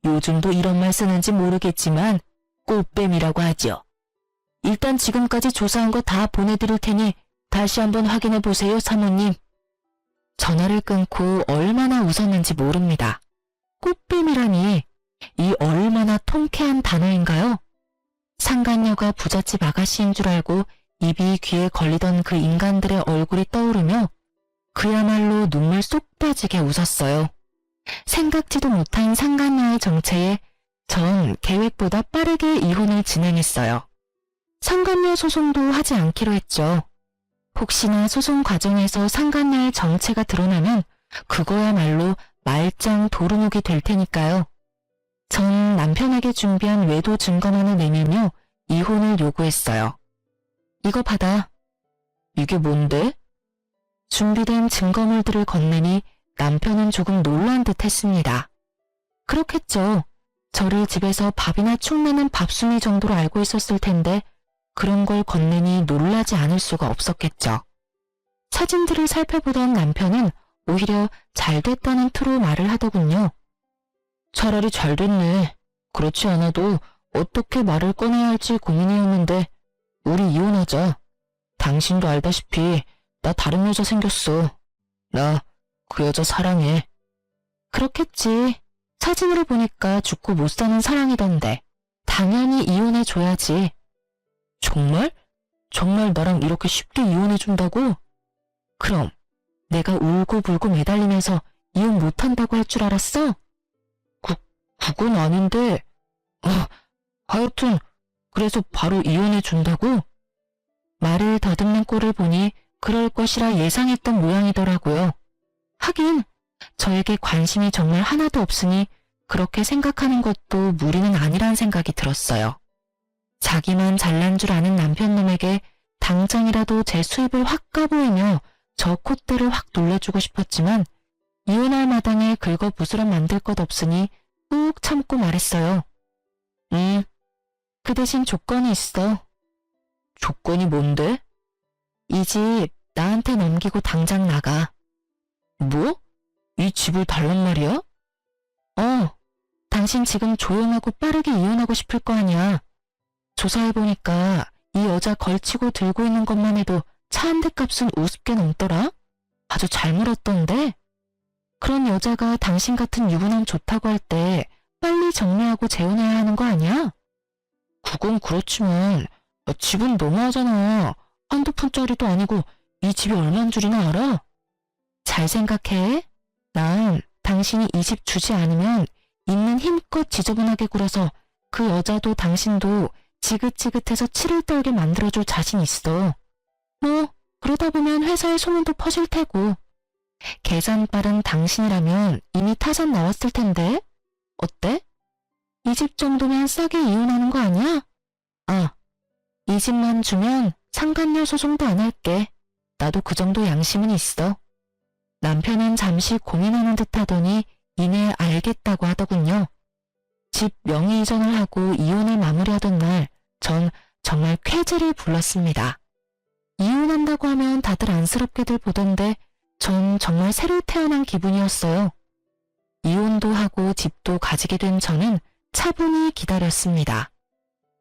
[SPEAKER 1] 요즘도 이런 말 쓰는지 모르겠지만 꽃뱀이라고 하죠. 일단 지금까지 조사한 거 다 보내드릴 테니 다시 한번 확인해 보세요, 사모님. 전화를 끊고 얼마나 웃었는지 모릅니다. 꽃뱀이라니 이 얼마나 통쾌한 단어인가요? 상간녀가 부잣집 아가씨인 줄 알고 입이 귀에 걸리던 그 인간들의 얼굴이 떠오르며 그야말로 눈물 쏙 빠지게 웃었어요. 생각지도 못한 상간녀의 정체에 전 계획보다 빠르게 이혼을 진행했어요. 상간녀 소송도 하지 않기로 했죠. 혹시나 소송 과정에서 상간녀의 정체가 드러나면 그거야말로 말짱 도루묵이 될 테니까요. 전 남편에게 준비한 외도 증거만을 내밀며 이혼을 요구했어요. 이거 받아. 이게 뭔데? 준비된 증거물들을 건네니 남편은 조금 놀란 듯 했습니다. 그렇겠죠. 저를 집에서 밥이나 축 내는 밥순이 정도로 알고 있었을 텐데 그런 걸 건네니 놀라지 않을 수가 없었겠죠. 사진들을 살펴보던 남편은 오히려 잘 됐다는 투로 말을 하더군요. 차라리 잘 됐네. 그렇지 않아도 어떻게 말을 꺼내야 할지 고민이었는데 우리 이혼하자. 당신도 알다시피 나 다른 여자 생겼어. 나 그 여자 사랑해. 그렇겠지. 사진으로 보니까 죽고 못 사는 사랑이던데. 당연히 이혼해줘야지. 정말? 정말 나랑 이렇게 쉽게 이혼해준다고? 그럼 내가 울고불고 매달리면서 이혼 못한다고 할 줄 알았어? 그건 아닌데, 하여튼, 그래서 바로 이혼해 준다고? 말을 더듬는 꼴을 보니 그럴 것이라 예상했던 모양이더라고요. 하긴, 저에게 관심이 정말 하나도 없으니 그렇게 생각하는 것도 무리는 아니란 생각이 들었어요. 자기만 잘난 줄 아는 남편놈에게 당장이라도 제 수입을 확 까보이며 저 콧대를 확 놀려주고 싶었지만 이혼할 마당에 긁어부스럼 만들 것 없으니 꾹 참고 말했어요. 그 대신 조건이 있어. 조건이 뭔데? 이 집 나한테 넘기고 당장 나가. 뭐? 이 집을 달란 말이야? 당신 지금 조용하고 빠르게 이혼하고 싶을 거 아니야. 조사해보니까 이 여자 걸치고 들고 있는 것만 해도 차 한 대 값은 우습게 넘더라? 아주 잘 물었던데? 그런 여자가 당신 같은 유부남 좋다고 할 때 빨리 정리하고 재혼해야 하는 거 아니야? 그건 그렇지만 집은 너무하잖아. 한두 푼짜리도 아니고 이 집이 얼만 줄이나 알아? 잘 생각해. 난 당신이 이 집 주지 않으면 있는 힘껏 지저분하게 굴어서 그 여자도 당신도 지긋지긋해서 치를 떨게 만들어줄 자신 있어. 뭐 그러다 보면 회사에 소문도 퍼질 테고. 계산 빠른 당신이라면 이미 타산 나왔을 텐데. 어때? 이 집 정도면 싸게 이혼하는 거 아니야? 이 집만 주면 상간녀 소송도 안 할게. 나도 그 정도 양심은 있어. 남편은 잠시 고민하는 듯 하더니 이내 알겠다고 하더군요. 집 명의 이전을 하고 이혼을 마무리하던 날, 전 정말 쾌재를 불렀습니다. 이혼한다고 하면 다들 안쓰럽게들 보던데 전 정말 새로 태어난 기분이었어요. 이혼도 하고 집도 가지게 된 저는 차분히 기다렸습니다.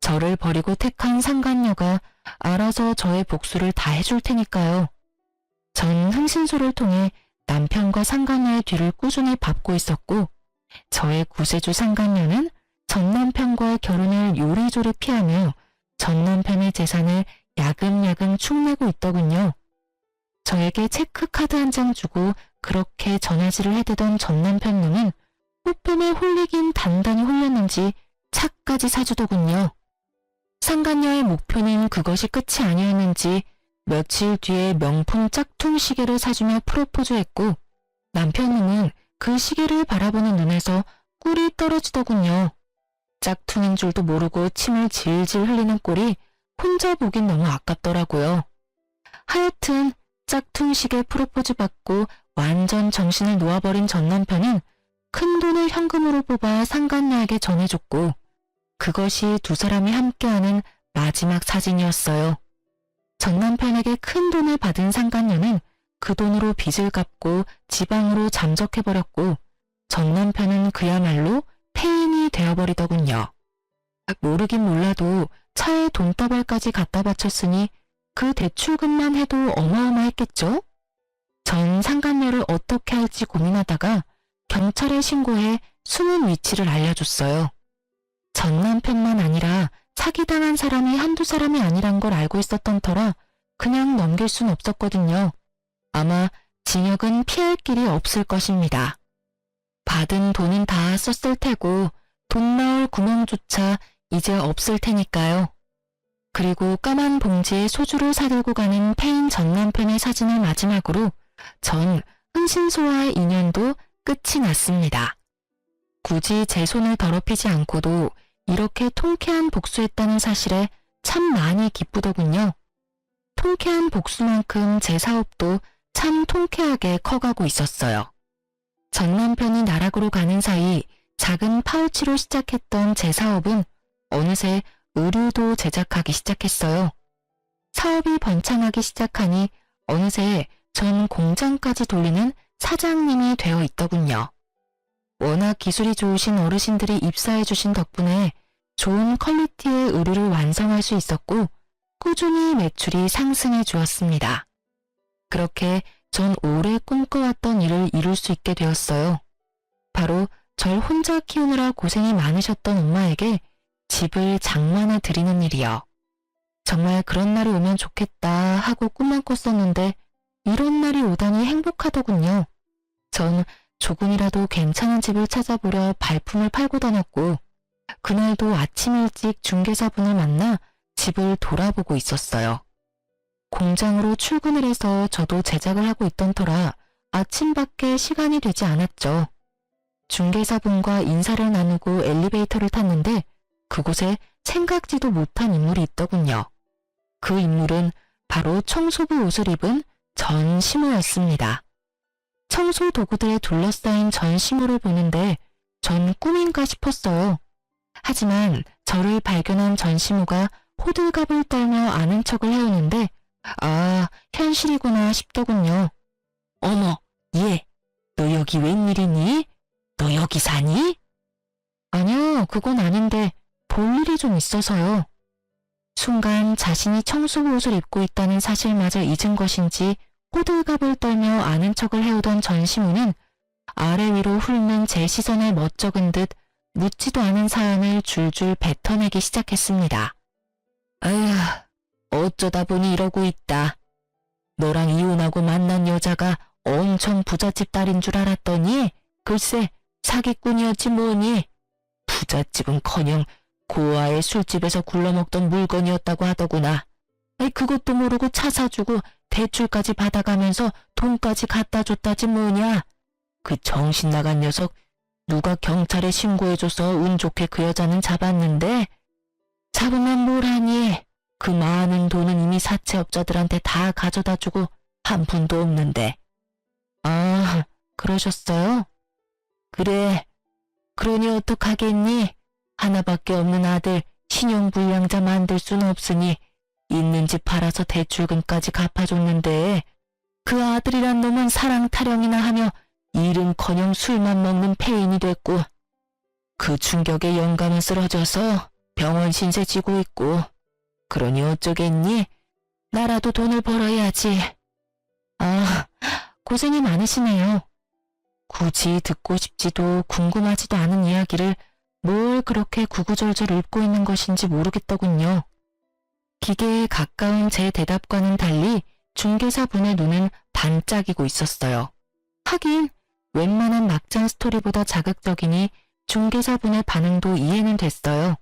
[SPEAKER 1] 저를 버리고 택한 상간녀가 알아서 저의 복수를 다 해줄 테니까요. 전 흥신소를 통해 남편과 상간녀의 뒤를 꾸준히 밟고 있었고 저의 구세주 상간녀는 전 남편과의 결혼을 요리조리 피하며 전 남편의 재산을 야금야금 축내고 있더군요. 저에게 체크카드 한 장 주고 그렇게 전화질을 해대던 전 남편놈은 뽀쁨에 홀리긴 단단히 홀렸는지 차까지 사주더군요. 상간녀의 목표는 그것이 끝이 아니었는지 며칠 뒤에 명품 짝퉁 시계를 사주며 프로포즈했고 남편님은 그 시계를 바라보는 눈에서 꿀이 떨어지더군요. 짝퉁인 줄도 모르고 침을 질질 흘리는 꼴이 혼자 보긴 너무 아깝더라고요. 하여튼 짝퉁 시계 프로포즈 받고 완전 정신을 놓아버린 전 남편은 큰 돈을 현금으로 뽑아 상간녀에게 전해줬고 그것이 두 사람이 함께하는 마지막 사진이었어요. 전 남편에게 큰 돈을 받은 상간녀는 그 돈으로 빚을 갚고 지방으로 잠적해버렸고 전 남편은 그야말로 폐인이 되어버리더군요. 모르긴 몰라도 차에 돈다발까지 갖다 바쳤으니 그 대출금만 해도 어마어마했겠죠? 전 상간녀를 어떻게 할지 고민하다가 경찰에 신고해 숨은 위치를 알려줬어요. 전 남편만 아니라 사기당한 사람이 한두 사람이 아니란 걸 알고 있었던 터라 그냥 넘길 순 없었거든요. 아마 징역은 피할 길이 없을 것입니다. 받은 돈은 다 썼을 테고 돈 나올 구멍조차 이제 없을 테니까요. 그리고 까만 봉지에 소주를 사들고 가는 폐인 전 남편의 사진을 마지막으로 전 흥신소와의 인연도 끝이 났습니다. 굳이 제 손을 더럽히지 않고도 이렇게 통쾌한 복수했다는 사실에 참 많이 기쁘더군요. 통쾌한 복수만큼 제 사업도 참 통쾌하게 커가고 있었어요. 전 남편이 나락으로 가는 사이 작은 파우치로 시작했던 제 사업은 어느새 의류도 제작하기 시작했어요. 사업이 번창하기 시작하니 어느새 전 공장까지 돌리는 사장님이 되어 있더군요. 워낙 기술이 좋으신 어르신들이 입사해 주신 덕분에 좋은 퀄리티의 의류를 완성할 수 있었고 꾸준히 매출이 상승해 주었습니다. 그렇게 전 오래 꿈꿔왔던 일을 이룰 수 있게 되었어요. 바로 절 혼자 키우느라 고생이 많으셨던 엄마에게 집을 장만해 드리는 일이요. 정말 그런 날이 오면 좋겠다 하고 꿈만 꿨었는데 이런 날이 오다니 행복하더군요. 전 조금이라도 괜찮은 집을 찾아보려 발품을 팔고 다녔고, 그날도 아침 일찍 중개사분을 만나 집을 돌아보고 있었어요. 공장으로 출근을 해서 저도 제작을 하고 있던 터라 아침밖에 시간이 되지 않았죠. 중개사분과 인사를 나누고 엘리베이터를 탔는데 그곳에 생각지도 못한 인물이 있더군요. 그 인물은 바로 청소부 옷을 입은 전시모였습니다. 청소 도구들에 둘러싸인 전시모를 보는데 전 꿈인가 싶었어요. 하지만 저를 발견한 전시모가 호들갑을 떨며 아는 척을 해오는데 아, 현실이구나 싶더군요. 어머, 얘, 너 여기 웬일이니? 너 여기 사니? 아니요, 그건 아닌데 볼 일이 좀 있어서요. 순간 자신이 청소부 옷을 입고 있다는 사실마저 잊은 것인지 호들갑을 떨며 아는 척을 해오던 전시모는 아래 위로 훑는 제 시선에 멋쩍은 듯 묻지도 않은 사연을 줄줄 뱉어내기 시작했습니다. 아휴, 어쩌다 보니 이러고 있다. 너랑 이혼하고 만난 여자가 엄청 부잣집 딸인 줄 알았더니 글쎄 사기꾼이었지 뭐니. 부잣집은커녕 고아의 술집에서 굴러먹던 물건이었다고 하더구나. 그것도 모르고 차 사주고 대출까지 받아가면서 돈까지 갖다 줬다지 뭐냐. 그 정신 나간 녀석 누가 경찰에 신고해줘서 운 좋게 그 여자는 잡았는데 잡으면 뭘 하니. 그 많은 돈은 이미 사채업자들한테 다 가져다 주고 한 푼도 없는데. 아, 그러셨어요? 그래. 그러니 어떡하겠니? 하나밖에 없는 아들 신용불량자 만들 수는 없으니 있는 집 팔아서 대출금까지 갚아줬는데 그 아들이란 놈은 사랑 타령이나 하며 일은커녕 술만 먹는 폐인이 됐고 그 충격에 영감은 쓰러져서 병원 신세 지고 있고 그러니 어쩌겠니? 나라도 돈을 벌어야지. 아, 고생이 많으시네요. 굳이 듣고 싶지도 궁금하지도 않은 이야기를 뭘 그렇게 구구절절 읊고 있는 것인지 모르겠더군요. 기계에 가까운 제 대답과는 달리 중개사분의 눈은 반짝이고 있었어요. 하긴 웬만한 막장 스토리보다 자극적이니 중개사분의 반응도 이해는 됐어요.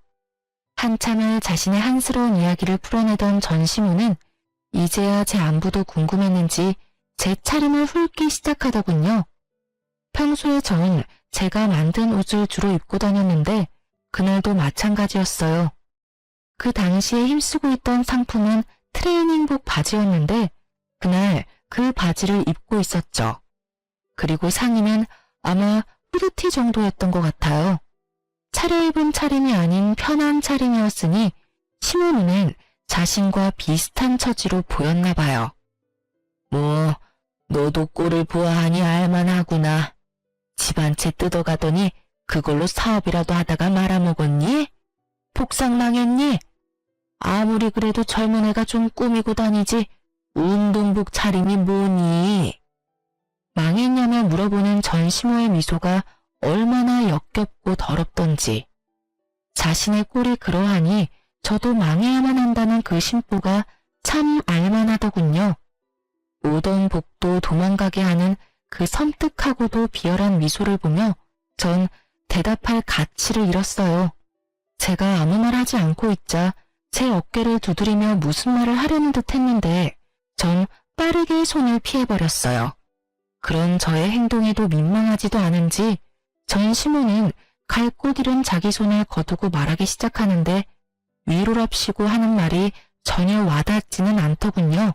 [SPEAKER 1] 한참을 자신의 한스러운 이야기를 풀어내던 전시모는 이제야 제 안부도 궁금했는지 제 차림을 훑기 시작하더군요. 평소에 전 제가 만든 옷을 주로 입고 다녔는데 그날도 마찬가지였어요. 그 당시에 힘쓰고 있던 상품은 트레이닝복 바지였는데 그날 그 바지를 입고 있었죠. 그리고 상의는 아마 후드티 정도였던 것 같아요. 차려입은 차림이 아닌 편한 차림이었으니 시모 눈엔 자신과 비슷한 처지로 보였나 봐요. 뭐 너도 꼴을 보아하니 알만하구나. 집 한 채 뜯어가더니 그걸로 사업이라도 하다가 말아먹었니? 복상 망했니? 아무리 그래도 젊은 애가 좀 꾸미고 다니지 운동복 차림이 뭐니? 망했냐며 물어보는 전시모의 미소가 얼마나 역겹고 더럽던지. 자신의 꼴이 그러하니 저도 망해야만 한다는 그 심보가 참 알만하더군요. 오던 복도 도망가게 하는 그 섬뜩하고도 비열한 미소를 보며 전 대답할 가치를 잃었어요. 제가 아무 말 하지 않고 있자 제 어깨를 두드리며 무슨 말을 하려는 듯 했는데 전 빠르게 손을 피해버렸어요. 그런 저의 행동에도 민망하지도 않은지 전시모는 갈 곳 잃은 자기 손을 거두고 말하기 시작하는데 위로랍시고 하는 말이 전혀 와닿지는 않더군요.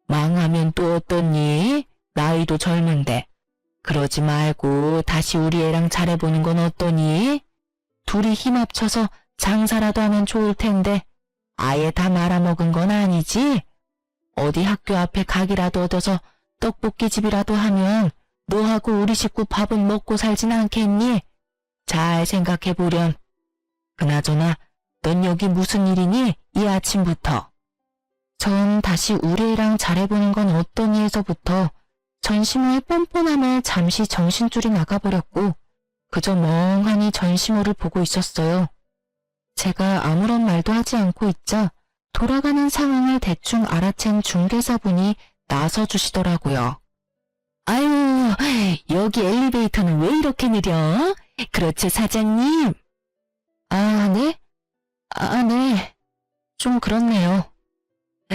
[SPEAKER 1] 망하면 또 어떻니? 나이도 젊은데. 그러지 말고 다시 우리 애랑 잘해보는 건 어떠니? 둘이 힘 합쳐서 장사라도 하면 좋을 텐데 아예 다 말아먹은 건 아니지? 어디 학교 앞에 가게라도 얻어서 떡볶이집이라도 하면 너하고 우리 식구 밥은 먹고 살진 않겠니? 잘 생각해보렴. 그나저나 넌 여기 무슨 일이니? 이 아침부터. 전 다시 우리 애랑 잘해보는 건 어떠니 해서부터 전시모의 뻔뻔함에 잠시 정신줄이 나가버렸고 그저 멍하니 전시모를 보고 있었어요. 제가 아무런 말도 하지 않고 있자 돌아가는 상황을 대충 알아챈 중개사분이 나서주시더라고요. 아유, 여기 엘리베이터는 왜 이렇게 느려? 그렇죠, 사장님? 아, 네? 아, 네. 좀 그렇네요.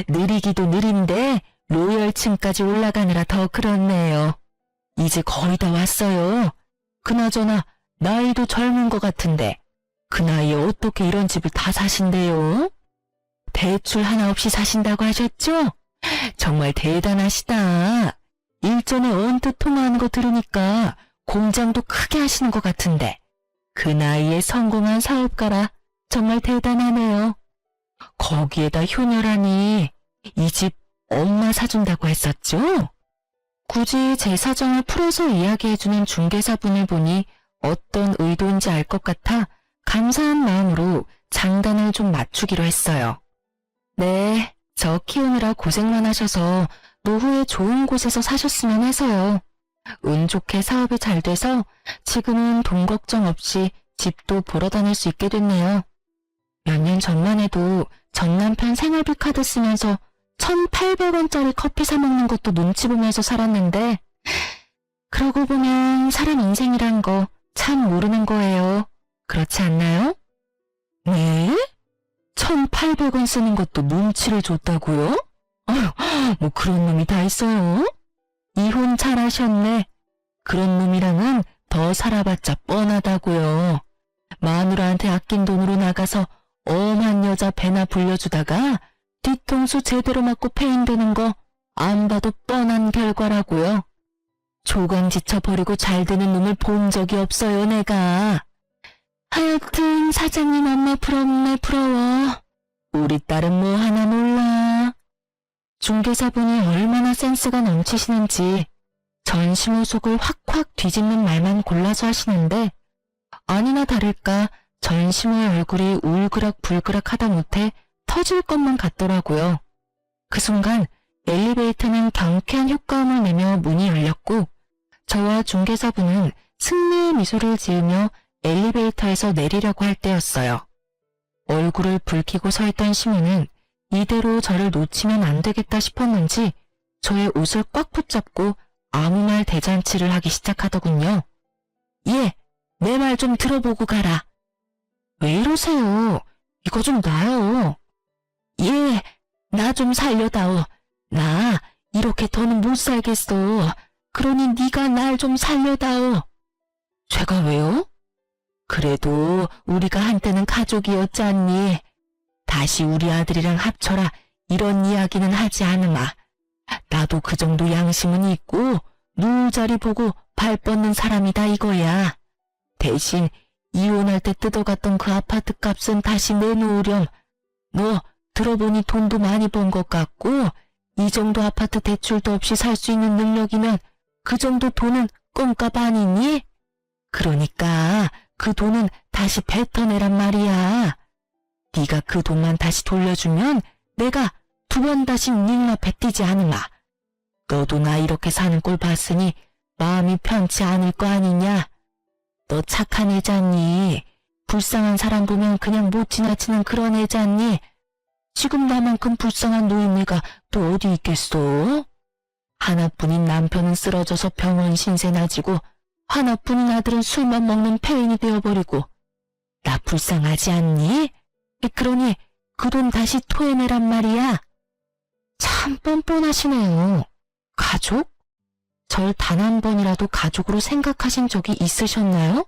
[SPEAKER 1] 느리기도 느린데 로열층까지 올라가느라 더 그렇네요. 이제 거의 다 왔어요. 그나저나 나이도 젊은 것 같은데 그 나이에 어떻게 이런 집을 다 사신대요? 대출 하나 없이 사신다고 하셨죠? 정말 대단하시다. 일전에 언뜻 통화하는 거 들으니까 공장도 크게 하시는 것 같은데 그 나이에 성공한 사업가라 정말 대단하네요. 거기에다 효녀라니 이 집 엄마 사준다고 했었죠? 굳이 제 사정을 풀어서 이야기해주는 중개사분을 보니 어떤 의도인지 알 것 같아 감사한 마음으로 장단을 좀 맞추기로 했어요. 네, 저 키우느라 고생만 하셔서 노후에 좋은 곳에서 사셨으면 해서요. 운 좋게 사업이 잘 돼서 지금은 돈 걱정 없이 집도 보러 다닐 수 있게 됐네요. 몇 년 전만 해도 전 남편 생활비 카드 쓰면서 1,800원짜리 커피 사 먹는 것도 눈치 보면서 살았는데 그러고 보면 사람 인생이란 거 참 모르는 거예요. 그렇지 않나요? 네? 1,800원 쓰는 것도 눈치를 줬다고요? 아휴, 뭐 그런 놈이 다 있어요? 이혼 잘하셨네. 그런 놈이랑은 더 살아봤자 뻔하다고요. 마누라한테 아낀 돈으로 나가서 엄한 여자 배나 불려주다가 뒤통수 제대로 맞고 폐인되는 거 안 봐도 뻔한 결과라고요. 조강 지쳐버리고 잘 되는 놈을 본 적이 없어요, 내가. 하여튼 사장님 엄마 부럽네, 부러워. 우리 딸은 뭐 하나 몰라. 중개사분이 얼마나 센스가 넘치시는지 전심호속을 확확 뒤집는 말만 골라서 하시는데 아니나 다를까 전심호의 얼굴이 울그락불그락 하다 못해 터질 것만 같더라고요. 그 순간 엘리베이터는 경쾌한 효과음을 내며 문이 열렸고 저와 중개사분은 승리의 미소를 지으며 엘리베이터에서 내리려고 할 때였어요. 얼굴을 붉히고 서 있던 시모는 이대로 저를 놓치면 안 되겠다 싶었는지 저의 옷을 꽉 붙잡고 아무 말 대잔치를 하기 시작하더군요. 예, 내 말 좀 들어보고 가라. 왜 이러세요? 이거 좀 놔요. 예, 나 좀 살려다오. 나 이렇게 더는 못 살겠어. 그러니 네가 날 좀 살려다오. 제가 왜요? 그래도 우리가 한때는 가족이었잖니. 다시 우리 아들이랑 합쳐라 이런 이야기는 하지 않으마. 나도 그 정도 양심은 있고 누울 자리 보고 발 뻗는 사람이다 이거야. 대신 이혼할 때 뜯어갔던 그 아파트 값은 다시 내놓으렴. 너 들어보니 돈도 많이 번 것 같고 이 정도 아파트 대출도 없이 살 수 있는 능력이면 그 정도 돈은 껌값 아니니? 그러니까 그 돈은 다시 뱉어내란 말이야. 네가 그 돈만 다시 돌려주면 내가 2번 다시 네 눈앞에 띄지 않으마. 너도 나 이렇게 사는 꼴 봤으니 마음이 편치 않을 거 아니냐. 너 착한 애잖니. 불쌍한 사람 보면 그냥 못 지나치는 그런 애잖니. 지금 나만큼 불쌍한 노인네가 또 어디 있겠소? 하나뿐인 남편은 쓰러져서 병원 신세나 지고 하나뿐인 아들은 술만 먹는 폐인이 되어버리고 나 불쌍하지 않니? 그러니 그 돈 다시 토해내란 말이야. 참 뻔뻔하시네요. 가족? 절 단 한 번이라도 가족으로 생각하신 적이 있으셨나요?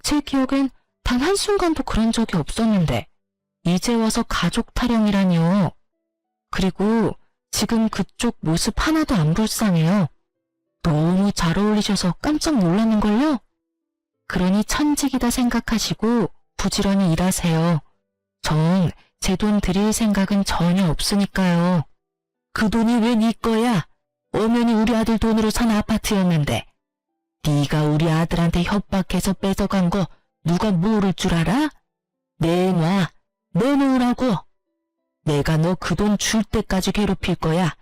[SPEAKER 1] 제 기억엔 단 한순간도 그런 적이 없었는데 이제 와서 가족 타령이라뇨. 그리고 지금 그쪽 모습 하나도 안 불쌍해요. 너무 잘 어울리셔서 깜짝 놀랐는걸요? 그러니 천직이다 생각하시고 부지런히 일하세요. 전 제 돈 드릴 생각은 전혀 없으니까요. 그 돈이 왜 네 거야? 엄연히 우리 아들 돈으로 산 아파트였는데. 네가 우리 아들한테 협박해서 뺏어간 거 누가 모를 줄 알아? 내놔. 내놓으라고. 내가 너 그 돈 줄 때까지 괴롭힐 거야.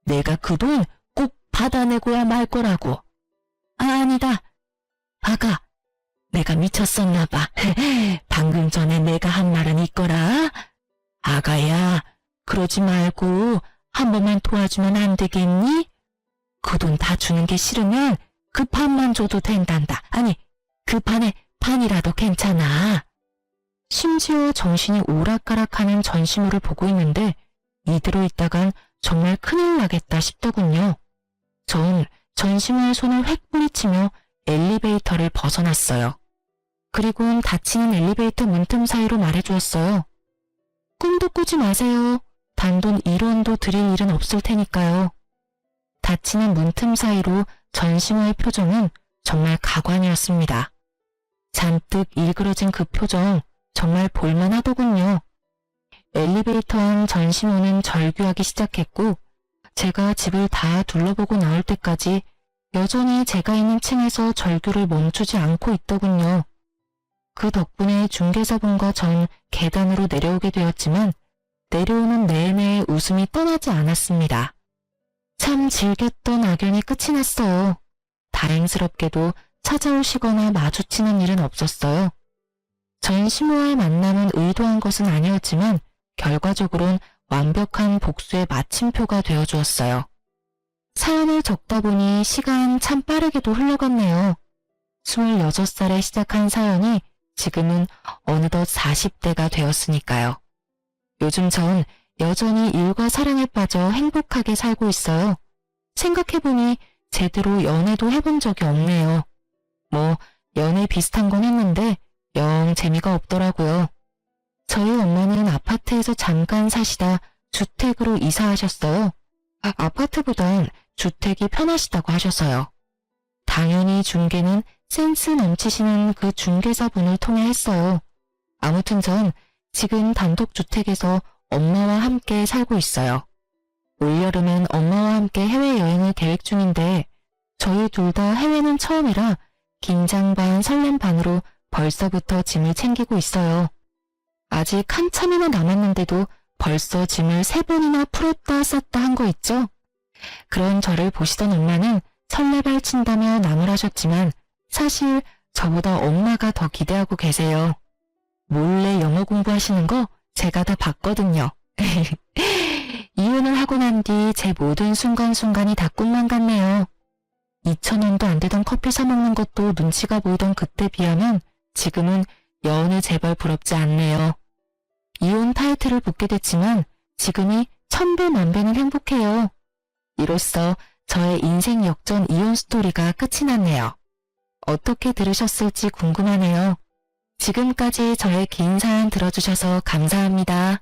[SPEAKER 1] 내가 그 돈 꼭 받아내고야 말 거라고. 아, 아니다. 아가, 내가 미쳤었나 봐. 방금 전에 내가 한 말은 있거라. 아가야, 그러지 말고 한 번만 도와주면 안 되겠니? 그 돈 다 주는 게 싫으면 그 판만 줘도 된단다. 아니, 그 판에 판이라도 괜찮아. 심지어 정신이 오락가락하는 전시물을 보고 있는데 이대로 있다간 정말 큰일 나겠다 싶더군요. 전 전시물에 손을 획 뿌리치며 엘리베이터를 벗어났어요. 그리고는 닫히는 엘리베이터 문틈 사이로 말해주었어요. 꿈도 꾸지 마세요. 단돈 1원도 드릴 일은 없을 테니까요. 닫히는 문틈 사이로 전시물의 표정은 정말 가관이었습니다. 잔뜩 일그러진 그 표정 정말 볼만하더군요. 엘리베이터 안 전시물은 절규하기 시작했고 제가 집을 다 둘러보고 나올 때까지 여전히 제가 있는 층에서 절규를 멈추지 않고 있더군요. 그 덕분에 중개사분과 전 계단으로 내려오게 되었지만 내려오는 내내 웃음이 떠나지 않았습니다. 참 즐겼던 악연이 끝이 났어요. 다행스럽게도 찾아오시거나 마주치는 일은 없었어요. 전시모와의 만남은 의도한 것은 아니었지만 결과적으로는 완벽한 복수의 마침표가 되어주었어요. 사연을 적다 보니 시간 참 빠르게도 흘러갔네요. 26살에 시작한 사연이 지금은 어느덧 40대가 되었으니까요. 요즘 전 여전히 일과 사랑에 빠져 행복하게 살고 있어요. 생각해보니 제대로 연애도 해본 적이 없네요. 뭐 연애 비슷한 건 했는데 영 재미가 없더라고요. 저희 엄마는 아파트에서 잠깐 사시다 주택으로 이사하셨어요. 아파트보단 주택이 편하시다고 하셔서요. 당연히 중개는 센스 넘치시는 그 중개사분을 통해 했어요. 아무튼 전 지금 단독주택에서 엄마와 함께 살고 있어요. 올여름엔 엄마와 함께 해외여행을 계획 중인데 저희 둘 다 해외는 처음이라 긴장 반 설렘 반으로 벌써부터 짐을 챙기고 있어요. 아직 한참이나 남았는데도 벌써 짐을 3번이나 풀었다 쌌다 한 거 있죠? 그런 저를 보시던 엄마는 설레발 친다며 나무라셨지만 사실 저보다 엄마가 더 기대하고 계세요. 몰래 영어 공부하시는 거 제가 다 봤거든요. 이혼을 하고 난 뒤 제 모든 순간순간이 다 꿈만 같네요. 2,000원도 안 되던 커피 사 먹는 것도 눈치가 보이던 그때 비하면 지금은 여운을 제발 부럽지 않네요. 이혼 타이틀을 붙게 됐지만 지금이 1000배 만배는 행복해요. 이로써 저의 인생 역전 이혼 스토리가 끝이 났네요. 어떻게 들으셨을지 궁금하네요. 지금까지 저의 긴 사연 들어주셔서 감사합니다.